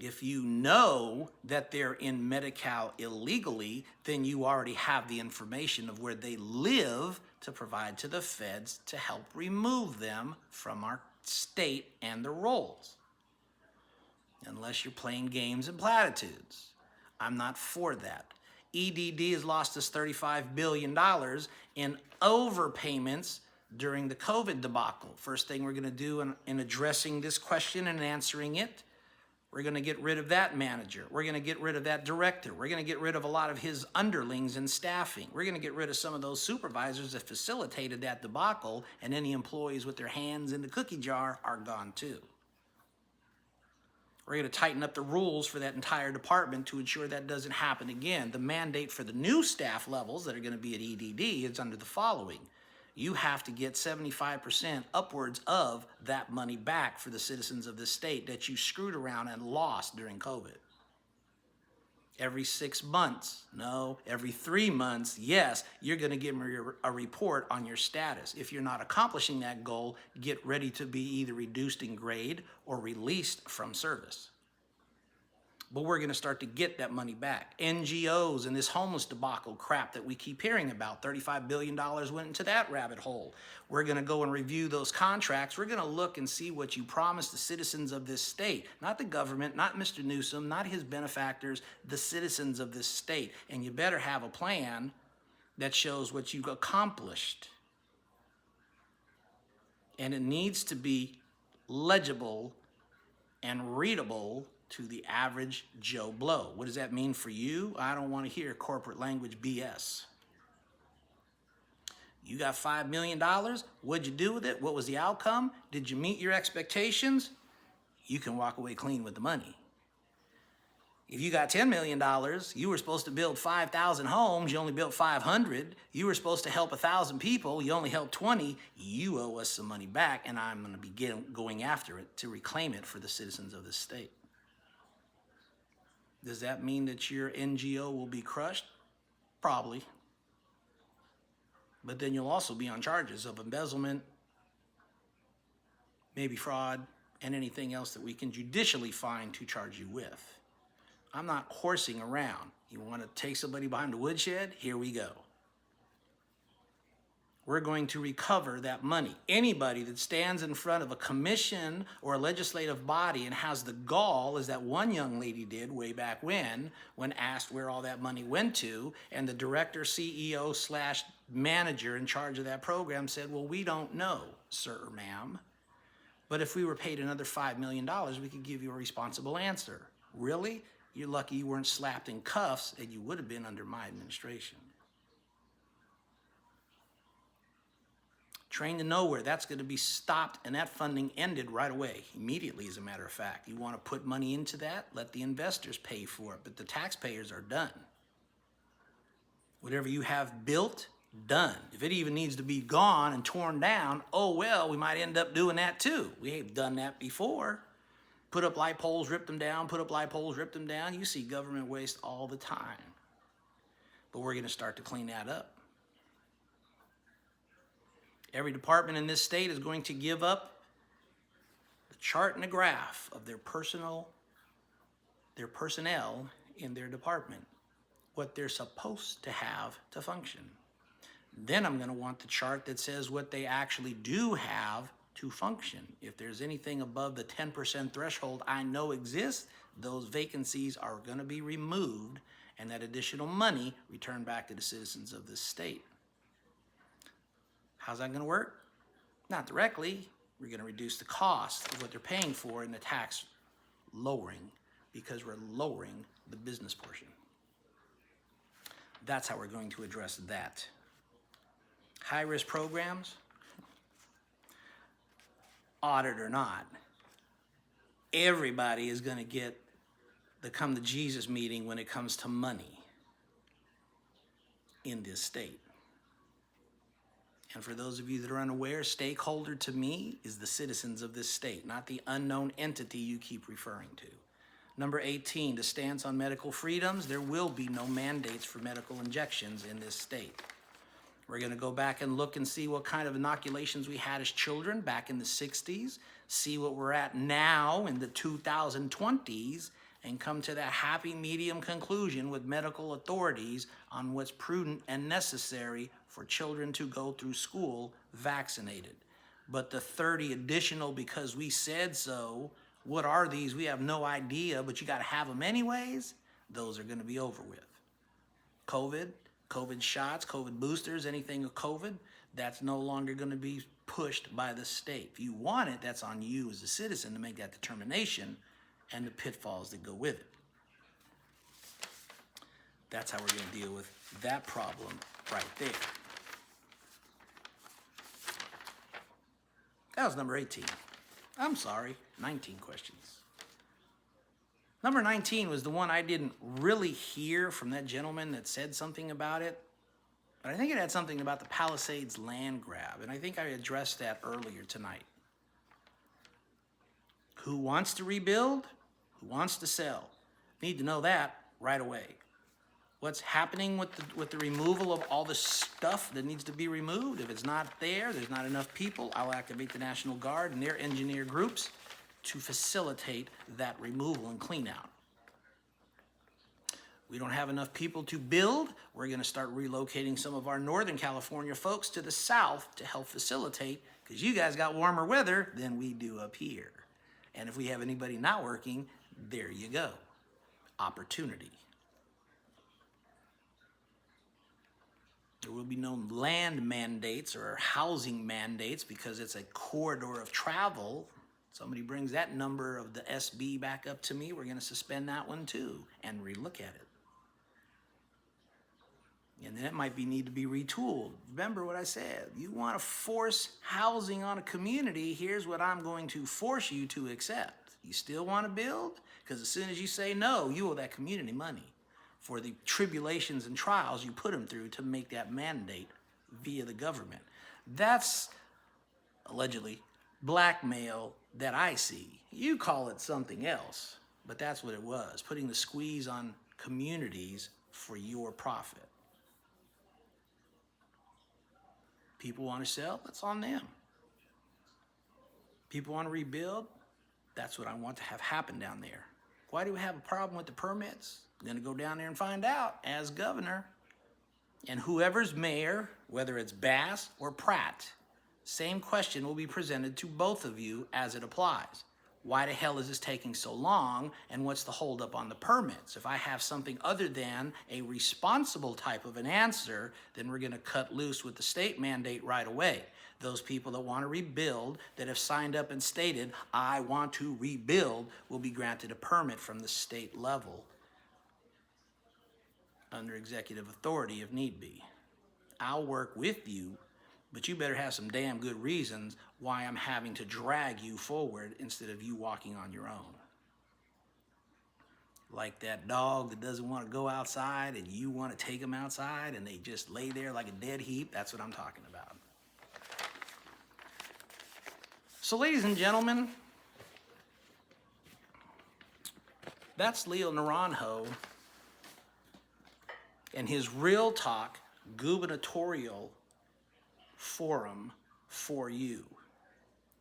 If you know that they're in Medi-Cal illegally, then you already have the information of where they live to provide to the feds to help remove them from our state and the rolls. Unless you're playing games and platitudes. I'm not for that. EDD has lost us $35 billion in overpayments during the COVID debacle. First thing we're going to do in addressing this question and answering it, we're going to get rid of that manager. We're going to get rid of that director. We're going to get rid of a lot of his underlings and staffing. We're going to get rid of some of those supervisors that facilitated that debacle, and any employees with their hands in the cookie jar are gone too. We're going to tighten up the rules for that entire department to ensure that doesn't happen again. The mandate for the new staff levels that are going to be at EDD is under the following. you have to get 75% upwards of that money back for the citizens of this state that you screwed around and lost during COVID. Every 6 months, no, every 3 months, yes, you're going to give me a report on your status. If you're not accomplishing that goal, get ready to be either reduced in grade or released from service. But we're going to start to get that money back. NGOs and this homeless debacle crap that we keep hearing about, $35 billion went into that rabbit hole. We're going to go and review those contracts. We're going to look and see what you promised the citizens of this state, not the government, not Mr. Newsom, not his benefactors, the citizens of this state. And you better have a plan that shows what you've accomplished. And it needs to be legible and readable to the average Joe Blow. What does that mean for you? I don't want to hear corporate language BS. You got $5 million. What'd you do with it? What was the outcome? Did you meet your expectations? You can walk away clean with the money. If you got $10 million, you were supposed to build 5,000 homes, you only built 500. You were supposed to help 1,000 people, you only helped 20. You owe us some money back, and I'm going to be going after it to reclaim it for the citizens of this state. Does that mean that your NGO will be crushed? Probably. But then you'll also be on charges of embezzlement, maybe fraud, and anything else that we can judicially find to charge you with. I'm not horsing around. You want to take somebody behind the woodshed? Here we go. We're going to recover that money. Anybody that stands in front of a commission or a legislative body and has the gall, as that one young lady did way back when asked where all that money went to, and the director, CEO / manager in charge of that program said, well, we don't know, sir or ma'am. But if we were paid another $5 million, we could give you a responsible answer. Really? You're lucky you weren't slapped in cuffs, and you would have been under my administration. Train to Nowhere, that's going to be stopped, and that funding ended right away, immediately, as a matter of fact. You want to put money into that? Let the investors pay for it, but the taxpayers are done. Whatever you have built, done. If it even needs to be gone and torn down, oh well, we might end up doing that too. We have done that before. Put up light poles, rip them down, put up light poles, rip them down. You see government waste all the time. But we're going to start to clean that up. Every department in this state is going to give up the chart and a graph of their personnel in their department, what they're supposed to have to function. Then I'm going to want the chart that says what they actually do have to function. If there's anything above the 10% threshold I know exists, those vacancies are going to be removed and that additional money returned back to the citizens of this state. How's that going to work? Not directly. We're going to reduce the cost of what they're paying for in the tax lowering because we're lowering the business portion. That's how we're going to address that. High-risk programs, audit or not, everybody is going to get the come to Jesus meeting when it comes to money in this state. And for those of you that are unaware, stakeholder to me is the citizens of this state, not the unknown entity you keep referring to. Number 18, the stance on medical freedoms. There will be no mandates for medical injections in this state. We're going to go back and look and see what kind of inoculations we had as children back in the 60s, see what we're at now in the 2020s, and come to that happy medium conclusion with medical authorities on what's prudent and necessary for children to go through school vaccinated. But the 30 additional because we said so, what are these? We have no idea, but you got to have them anyways. Those are going to be over with. COVID shots, COVID boosters, anything with COVID, that's no longer going to be pushed by the state. If you want it, that's on you as a citizen to make that determination and the pitfalls that go with it. That's how we're going to deal with that problem right there. That was number 18. I'm sorry, 19 questions. Number 19 was the one I didn't really hear from that gentleman that said something about it. But I think it had something about the Palisades land grab, and I think I addressed that earlier tonight. Who wants to rebuild? Who wants to sell? Need to know that right away. What's happening with the removal of all the stuff that needs to be removed? If it's not there, there's not enough people, I'll activate the National Guard and their engineer groups to facilitate that removal and clean out. We don't have enough people to build. We're going to start relocating some of our Northern California folks to the south to help facilitate, because you guys got warmer weather than we do up here. And if we have anybody not working, there you go. Opportunity. There will be no land mandates or housing mandates because it's a corridor of travel. Somebody brings that number of the SB back up to me, we're going to suspend that one too and relook at it. And then it might need to be retooled. Remember what I said. You want to force housing on a community, here's what I'm going to force you to accept. You still want to build? Because as soon as you say no, you owe that community money for the tribulations and trials you put them through to make that mandate via the government. That's allegedly blackmail that I see. You call it something else, but that's what it was, putting the squeeze on communities for your profit. People want to sell, that's on them. People want to rebuild, that's what I want to have happen down there. Why do we have a problem with the permits? I'm going to go down there and find out as governor. And whoever's mayor, whether it's Bass or Pratt, same question will be presented to both of you as it applies. Why the hell is this taking so long, and what's the holdup on the permits? If I have something other than a responsible type of an answer, then we're going to cut loose with the state mandate right away. Those people that want to rebuild, that have signed up and stated, I want to rebuild, will be granted a permit from the state level under executive authority if need be. I'll work with you, but you better have some damn good reasons why I'm having to drag you forward instead of you walking on your own. Like that dog that doesn't want to go outside and you want to take them outside and they just lay there like a dead heap. That's what I'm talking about. So ladies and gentlemen, that's Leo Naranjo and his Real Talk Gubernatorial Forum for you.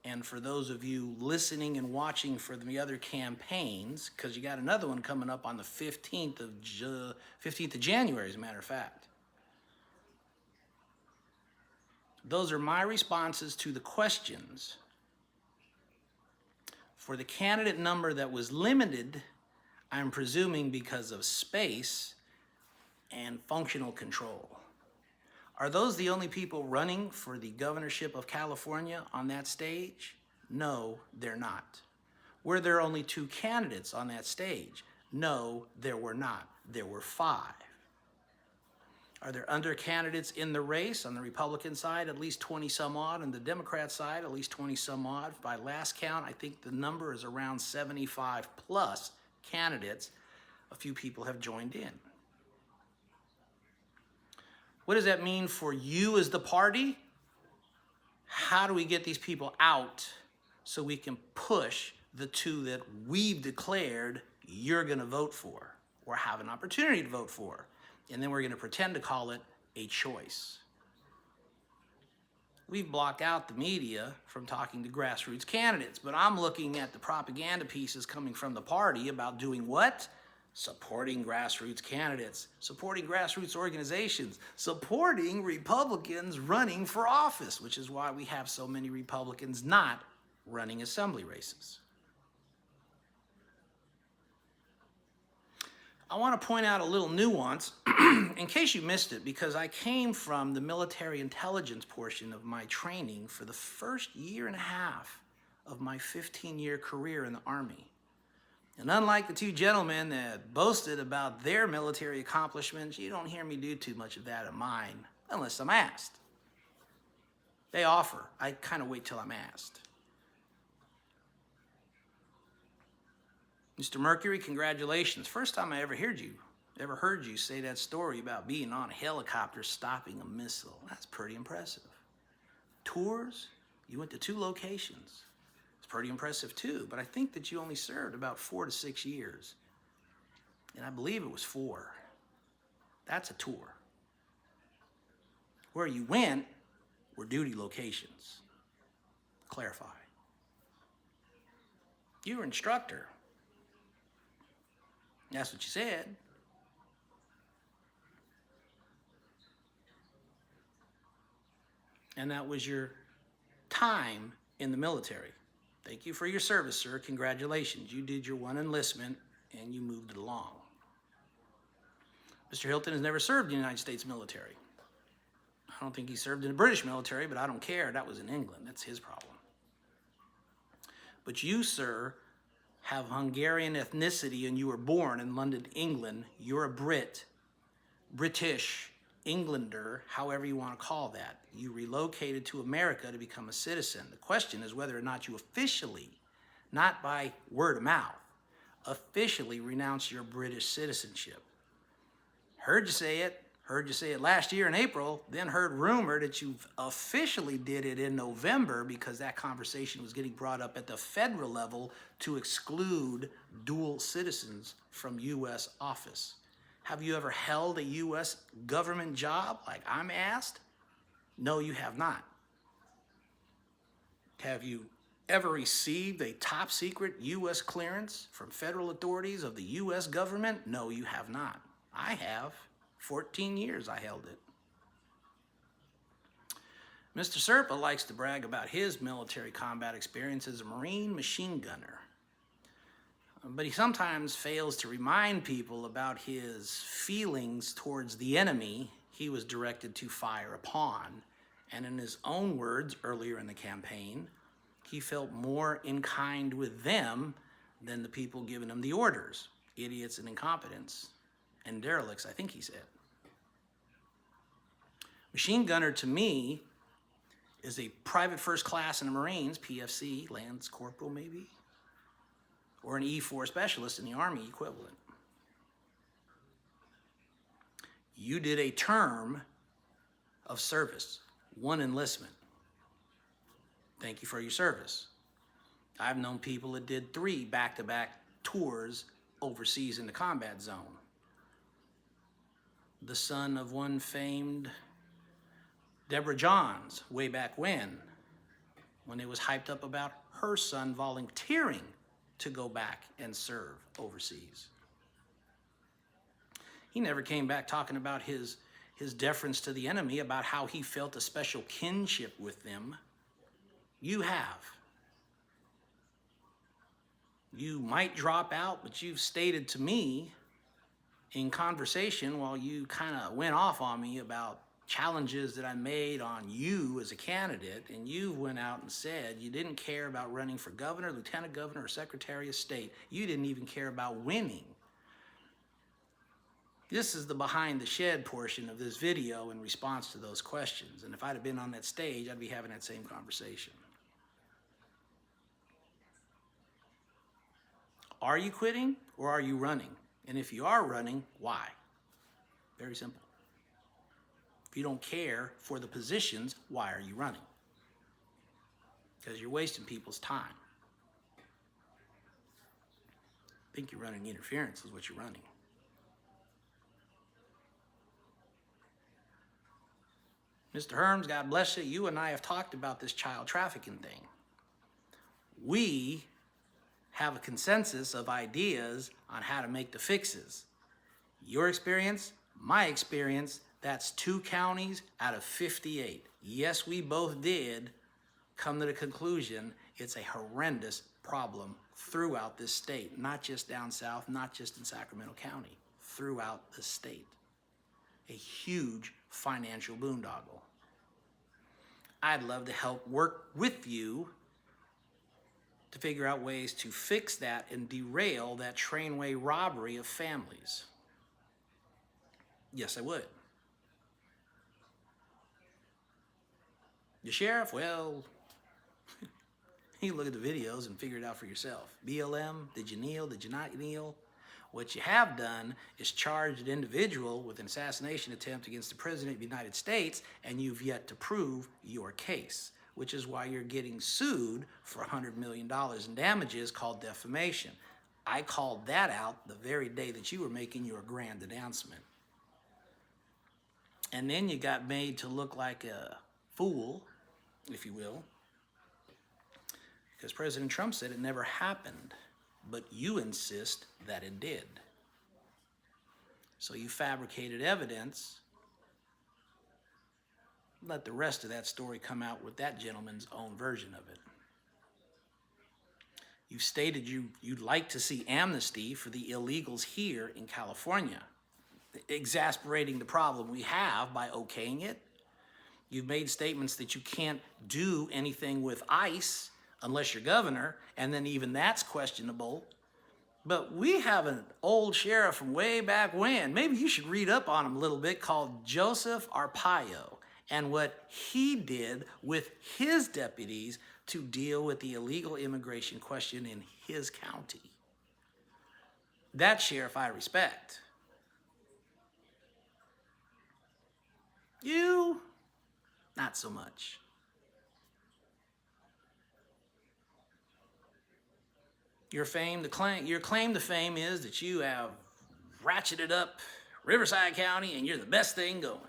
And for those of you listening and watching for the other campaigns, because you got another one coming up on the 15th of January, as a matter of fact. Those are my responses to the questions. For the candidate number that was limited, I'm presuming because of space and functional control. Are those the only people running for the governorship of California on that stage? No, they're not. Were there only 2 candidates on that stage? No, there were not. There were 5. Are there other candidates in the race? On the Republican side, at least 20 some odd. On the Democrat side, at least 20 some odd. By last count, I think the number is around 75 plus candidates. A few people have joined in. What does that mean for you as the party? How do we get these people out so we can push the 2 that we've declared you're going to vote for or have an opportunity to vote for? And then we're going to pretend to call it a choice. We've blocked out the media from talking to grassroots candidates, but I'm looking at the propaganda pieces coming from the party about doing what? Supporting grassroots candidates, supporting grassroots organizations, supporting Republicans running for office, which is why we have so many Republicans not running assembly races. I want to point out a little nuance in case you missed it, because I came from the military intelligence portion of my training for the first 1.5 years of my 15-year career in the Army. And unlike the 2 gentlemen that boasted about their military accomplishments, you don't hear me do too much of that of mine, unless I'm asked. They offer. I kind of wait till I'm asked. Mr. Mercury, congratulations. First time I ever heard you Ever heard you say that story about being on a helicopter stopping a missile? That's pretty impressive. Tours, you went to 2 locations. It's pretty impressive too, but I think that you only served about 4 to 6 years. And I believe it was 4. That's a tour. Where you went were duty locations. Clarify. You were an instructor. That's what you said. And that was your time in the military. Thank you for your service, sir. Congratulations. You did your 1 enlistment and you moved it along. Mr. Hilton has never served in the United States military. I don't think he served in the British military, but I don't care. That was in England. That's his problem. But you, sir, have Hungarian ethnicity and you were born in London, England. You're a Brit, British, Englander, however you want to call that. You relocated to America to become a citizen. The question is whether or not you officially, not by word of mouth, officially renounced your British citizenship. Heard you say it last year in April, then heard rumor that you officially did it in November because that conversation was getting brought up at the federal level to exclude dual citizens from U.S. office. Have you ever held a U.S. government job like I'm asked? No, you have not. Have you ever received a top secret U.S. clearance from federal authorities of the U.S. government? No, you have not. I have. 14 years I held it. Mr. Serpa likes to brag about his military combat experience as a Marine machine gunner. But he sometimes fails to remind people about his feelings towards the enemy he was directed to fire upon. And in his own words earlier in the campaign, he felt more in kind with them than the people giving him the orders. Idiots and incompetents and derelicts, I think he said. Machine gunner to me is a private first class in the Marines, PFC, Lance Corporal maybe, or an E4 specialist in the Army equivalent. You did a term of service, 1 enlistment. Thank you for your service. I've known people that did 3 back-to-back tours overseas in the combat zone. The son of one famed Deborah Johns way back when it was hyped up about her son volunteering to go back and serve overseas. He never came back talking about his deference to the enemy, about how he felt a special kinship with them. You have. You might drop out, but you've stated to me in conversation while you kind of went off on me about challenges that I made on you as a candidate, and you went out and said you didn't care about running for governor, lieutenant governor, or secretary of state. You didn't even care about winning. This is the behind the shed portion of this video in response to those questions. And if I'd have been on that stage, I'd be having that same conversation. Are you quitting or are you running? And if you are running, why? Very simple. If you don't care for the positions, why are you running? Because you're wasting people's time. I think you're running interference is what you're running. Mr. Herms, God bless you. You and I have talked about this child trafficking thing. We have a consensus of ideas on how to make the fixes. Your experience, my experience, that's 2 counties out of 58. Yes, we both did come to the conclusion it's a horrendous problem throughout this state, not just down south, not just in Sacramento County, throughout the state. A huge financial boondoggle. I'd love to help work with you to figure out ways to fix that and derail that trainway robbery of families. Yes, I would. The sheriff, well, you can look at the videos and figure it out for yourself. BLM, did you kneel? Did you not kneel? What you have done is charged an individual with an assassination attempt against the President of the United States, and you've yet to prove your case, which is why you're getting sued for $100 million in damages called defamation. I called that out the very day that you were making your grand announcement. And then you got made to look like a fool, if you will, because President Trump said it never happened, but you insist that it did. So you fabricated evidence. Let the rest of that story come out with that gentleman's own version of it. You've stated you'd like to see amnesty for the illegals here in California, exasperating the problem we have by okaying it. You've made statements that you can't do anything with ICE unless you're governor, and then even that's questionable. But we have an old sheriff from way back when, maybe you should read up on him a little bit, called Joseph Arpaio, and what he did with his deputies to deal with the illegal immigration question in his county. That sheriff I respect. You, not so much. Your claim to fame is that you have ratcheted up Riverside County and you're the best thing going.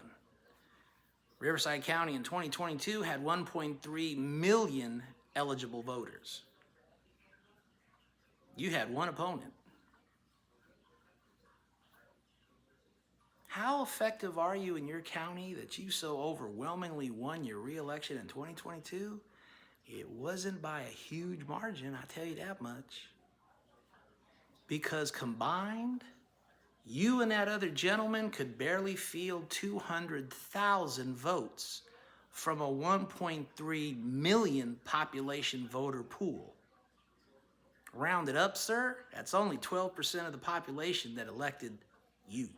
Riverside County in 2022 had 1.3 million eligible voters. You had one opponent. How effective are you in your county that you so overwhelmingly won your re-election in 2022? It wasn't by a huge margin, I tell you that much. Because combined, you and that other gentleman could barely field 200,000 votes from a 1.3 million population voter pool. Rounded up, sir, that's only 12% of the population that elected you.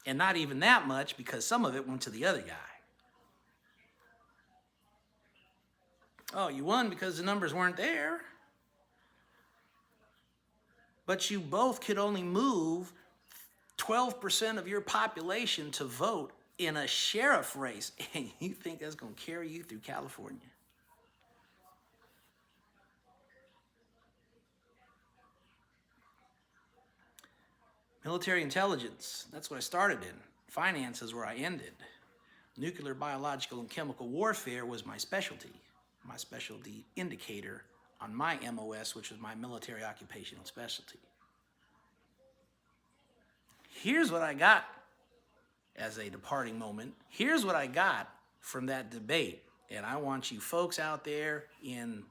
And not even that much, because some of it went to the other guy. Oh, you won because the numbers weren't there. But you both could only move 12% of your population to vote in a sheriff race, and you think that's going to carry you through California? Military intelligence, that's what I started in. Finance is where I ended. Nuclear, biological, and chemical warfare was my specialty indicator on my MOS, which was my military occupational specialty. Here's what I got as a departing moment. Here's what I got from that debate. And I want you folks out there in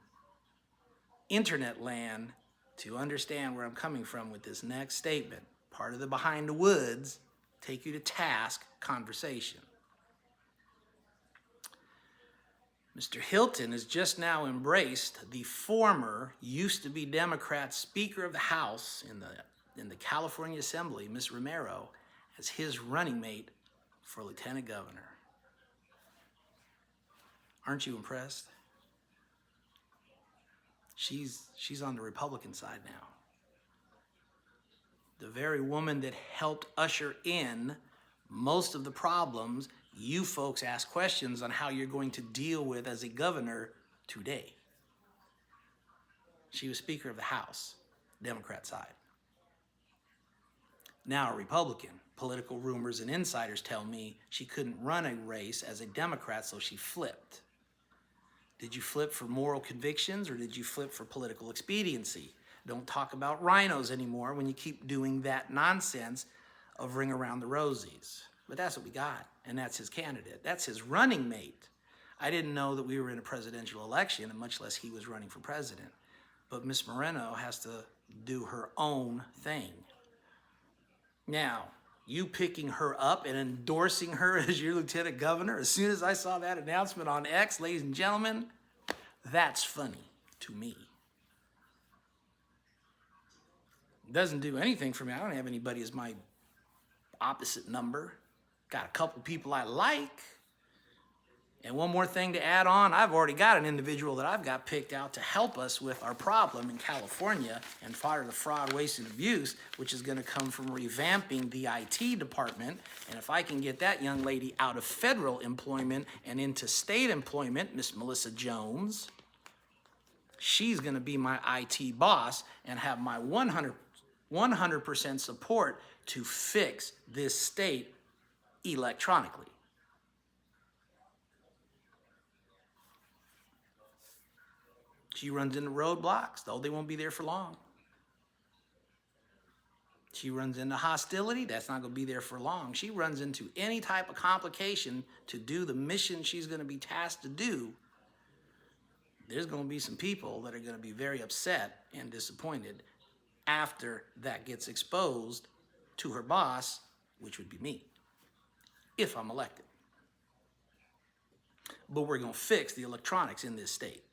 internet land to understand where I'm coming from with this next statement. Part of the behind the woods, take you to task conversation. Mr. Hilton has just now embraced the former, used to be Democrat Speaker of the House in the California Assembly, Ms. Romero, as his running mate for Lieutenant Governor. Aren't you impressed? She's on the Republican side now. The very woman that helped usher in most of the problems you folks ask questions on how you're going to deal with as a governor today. She was Speaker of the House, Democrat side. Now a Republican. Political rumors and insiders tell me she couldn't run a race as a Democrat, so she flipped. Did you flip for moral convictions or did you flip for political expediency? Don't talk about rhinos anymore when you keep doing that nonsense of ring around the rosies. But that's what we got, and that's his candidate. That's his running mate. I didn't know that we were in a presidential election, and much less he was running for president. But Ms. Moreno has to do her own thing. Now, you picking her up and endorsing her as your lieutenant governor, as soon as I saw that announcement on X, ladies and gentlemen, that's funny to me. It doesn't do anything for me. I don't have anybody as my opposite number. Got a couple people I like. And one more thing to add on, I've already got an individual that I've got picked out to help us with our problem in California and fire the fraud, waste, and abuse, which is going to come from revamping the IT department. And if I can get that young lady out of federal employment and into state employment, Miss Melissa Jones, she's going to be my IT boss and have my 100% support to fix this state electronically. She runs into roadblocks, though they won't be there for long. She runs into hostility, that's not going to be there for long. She runs into any type of complication to do the mission she's going to be tasked to do. There's going to be some people that are going to be very upset and disappointed after that gets exposed to her boss, which would be me, if I'm elected. But we're going to fix the electronics in this state.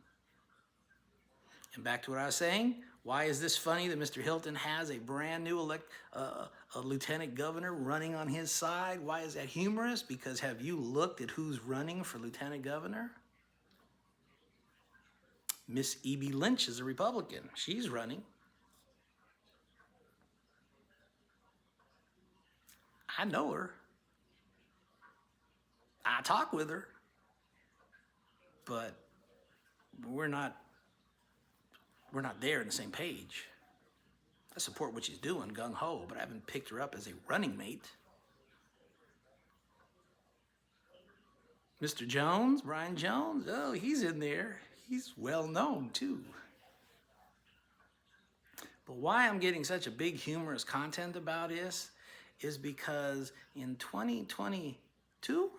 And back to what I was saying, why is this funny that Mr. Hilton has a brand new a lieutenant governor running on his side? Why is that humorous? Because have you looked at who's running for lieutenant governor? Miss E.B. Lynch is a Republican. She's running. I know her. I talk with her. But we're not there on the same page. I support what she's doing, gung-ho, but I haven't picked her up as a running mate. Mr. Jones, Brian Jones, oh, he's in there. He's well known too. But why I'm getting such a big humorous content about this is because in 2022,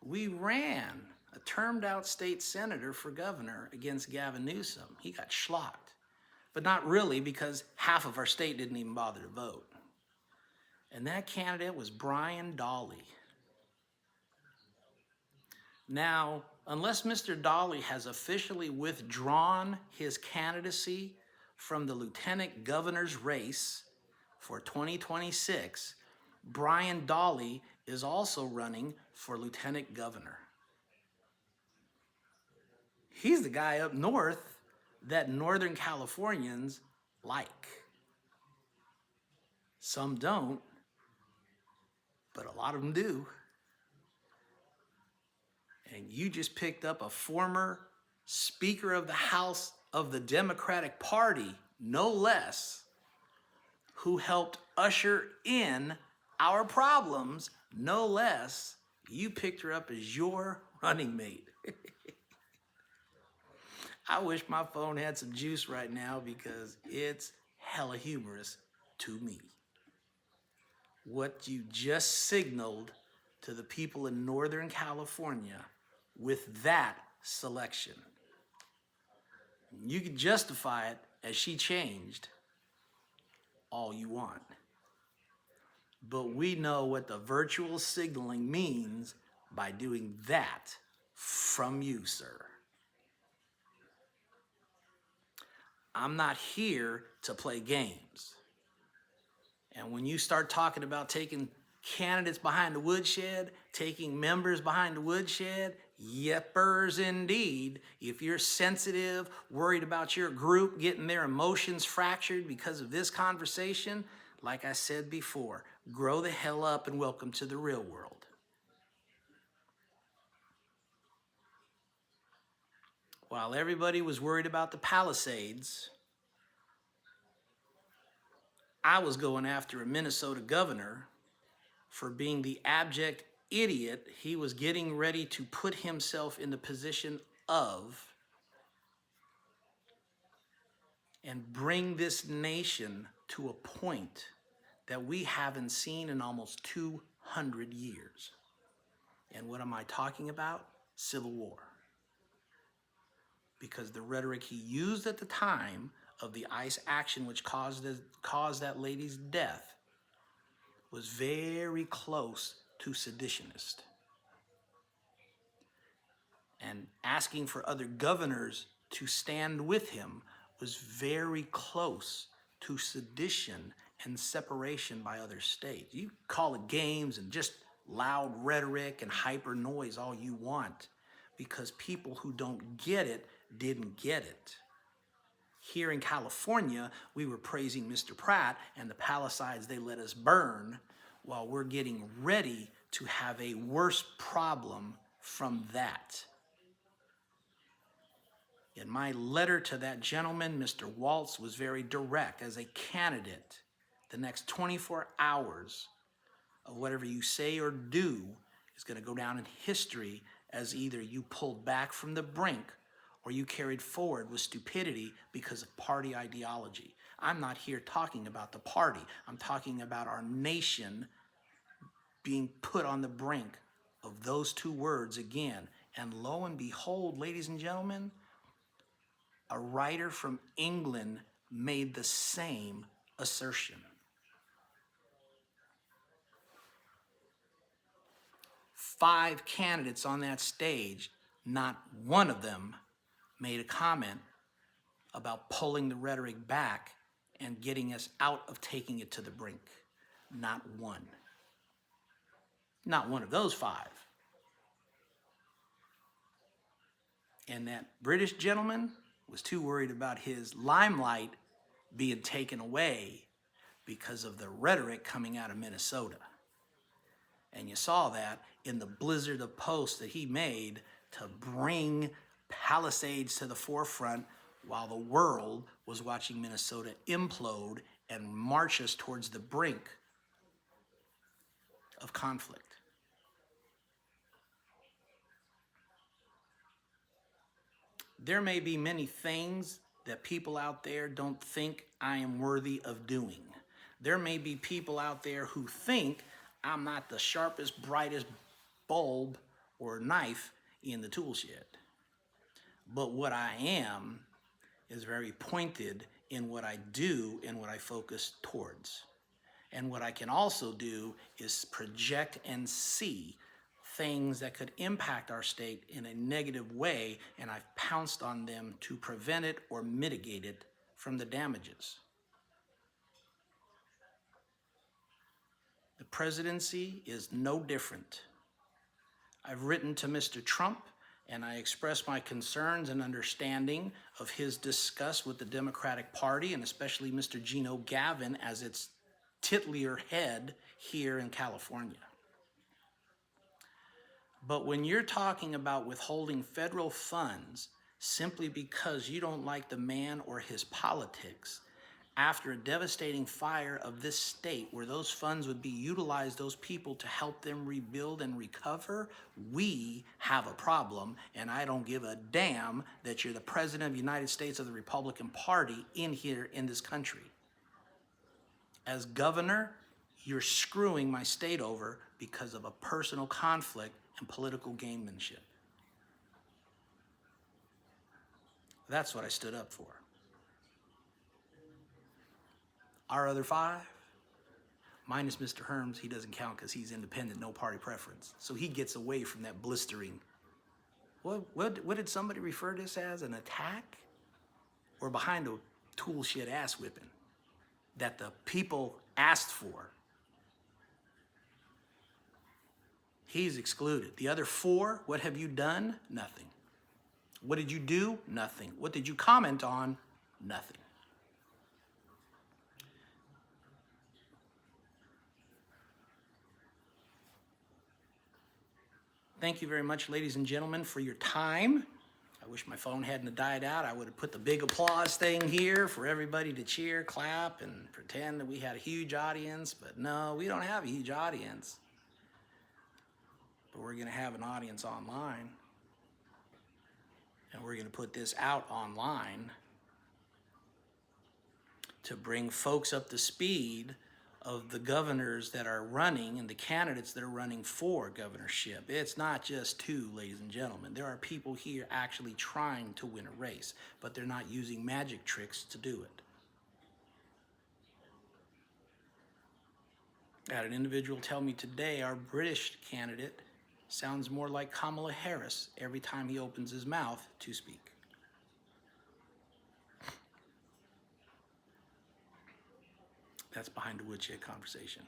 we ran a termed out state senator for governor against Gavin Newsom. He got schlocked, but not really, because half of our state didn't even bother to vote. And that candidate was Brian Dawley. Now, unless Mr. Dawley has officially withdrawn his candidacy from the lieutenant governor's race for 2026, Brian Dawley is also running for lieutenant governor. He's the guy up north that Northern Californians like. Some don't, but a lot of them do. And you just picked up a former Speaker of the House of the Democratic Party, no less, who helped usher in our problems, no less. You picked her up as your running mate. I wish my phone had some juice right now because it's hella humorous to me. What you just signaled to the people in Northern California with that selection. You can justify it as she changed all you want. But we know what the virtual signaling means by doing that from you, sir. I'm not here to play games. And when you start talking about taking candidates behind the woodshed, taking members behind the woodshed, yepers indeed. If you're sensitive, worried about your group getting their emotions fractured because of this conversation, like I said before, grow the hell up and welcome to the real world. While everybody was worried about the Palisades, I was going after a Minnesota governor for being the abject idiot he was getting ready to put himself in the position of and bring this nation to a point that we haven't seen in almost 200 years. And what am I talking about? Civil war. Because the rhetoric he used at the time of the ICE action which caused that lady's death was very close to seditionist. And asking for other governors to stand with him was very close to sedition and separation by other states. You call it games and just loud rhetoric and hyper noise all you want, because people who don't get it didn't get it. Here in California, we were praising Mr. Pratt and the Palisades they let us burn, while we're getting ready to have a worse problem from that. In my letter to that gentleman, Mr. Waltz was very direct. As a candidate, the next 24 hours of whatever you say or do is going to go down in history as either you pulled back from the brink or you carried forward with stupidity because of party ideology. I'm not here talking about the party. I'm talking about our nation being put on the brink of those two words again. And lo and behold, ladies and gentlemen, a writer from England made the same assertion. 5 candidates on that stage, not one of them made a comment about pulling the rhetoric back and getting us out of taking it to the brink. Not one. Not one of those 5. And that British gentleman was too worried about his limelight being taken away because of the rhetoric coming out of Minnesota. And you saw that in the blizzard of posts that he made to bring Palisades to the forefront while the world was watching Minnesota implode and march us towards the brink of conflict. There may be many things that people out there don't think I am worthy of doing. There may be people out there who think I'm not the sharpest, brightest bulb or knife in the tool shed. But what I am is very pointed in what I do and what I focus towards. And what I can also do is project and see things that could impact our state in a negative way, and I've pounced on them to prevent it or mitigate it from the damages. The presidency is no different. I've written to Mr. Trump, and I expressed my concerns and understanding of his disgust with the Democratic Party, and especially Mr. Gino Gavin as its titular head here in California. But when you're talking about withholding federal funds simply because you don't like the man or his politics, after a devastating fire of this state where those funds would be utilized, those people to help them rebuild and recover, we have a problem, and I don't give a damn that you're the President of the United States of the Republican Party in here in this country. As governor, you're screwing my state over because of a personal conflict and political gamemanship. That's what I stood up for. Our other 5, minus Mr. Herms, he doesn't count because he's independent, no party preference. So he gets away from that blistering. What did somebody refer to this as? An attack? Or behind a tool shed ass whipping that the people asked for? He's excluded. The other 4, what have you done? Nothing. What did you do? Nothing. What did you comment on? Nothing. Thank you very much, ladies and gentlemen, for your time. I wish my phone hadn't died out. I would have put the big applause thing here for everybody to cheer, clap, and pretend that we had a huge audience. But no, we don't have a huge audience. But we're going to have an audience online. And we're going to put this out online to bring folks up to speed of the governors that are running and the candidates that are running for governorship. It's not just 2, ladies and gentlemen. There are people here actually trying to win a race, but they're not using magic tricks to do it. I had an individual tell me today our British candidate sounds more like Kamala Harris every time he opens his mouth to speak. That's behind the woodshed conversation.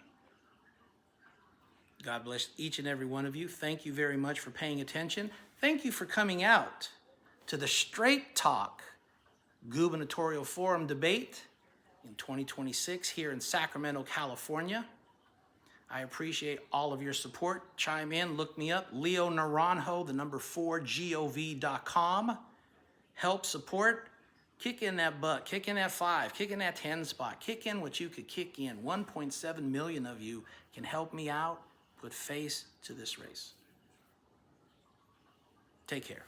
God bless each and every one of you. Thank you very much for paying attention. Thank you for coming out to the Straight Talk Gubernatorial Forum debate in 2026 here in Sacramento, California. I appreciate all of your support. Chime in, look me up, Leo Naranjo, the number 4gov.com. Help support. Kick in that butt, kick in that 5, kick in that 10 spot, kick in what you could kick in. 1.7 million of you can help me out, put face to this race. Take care.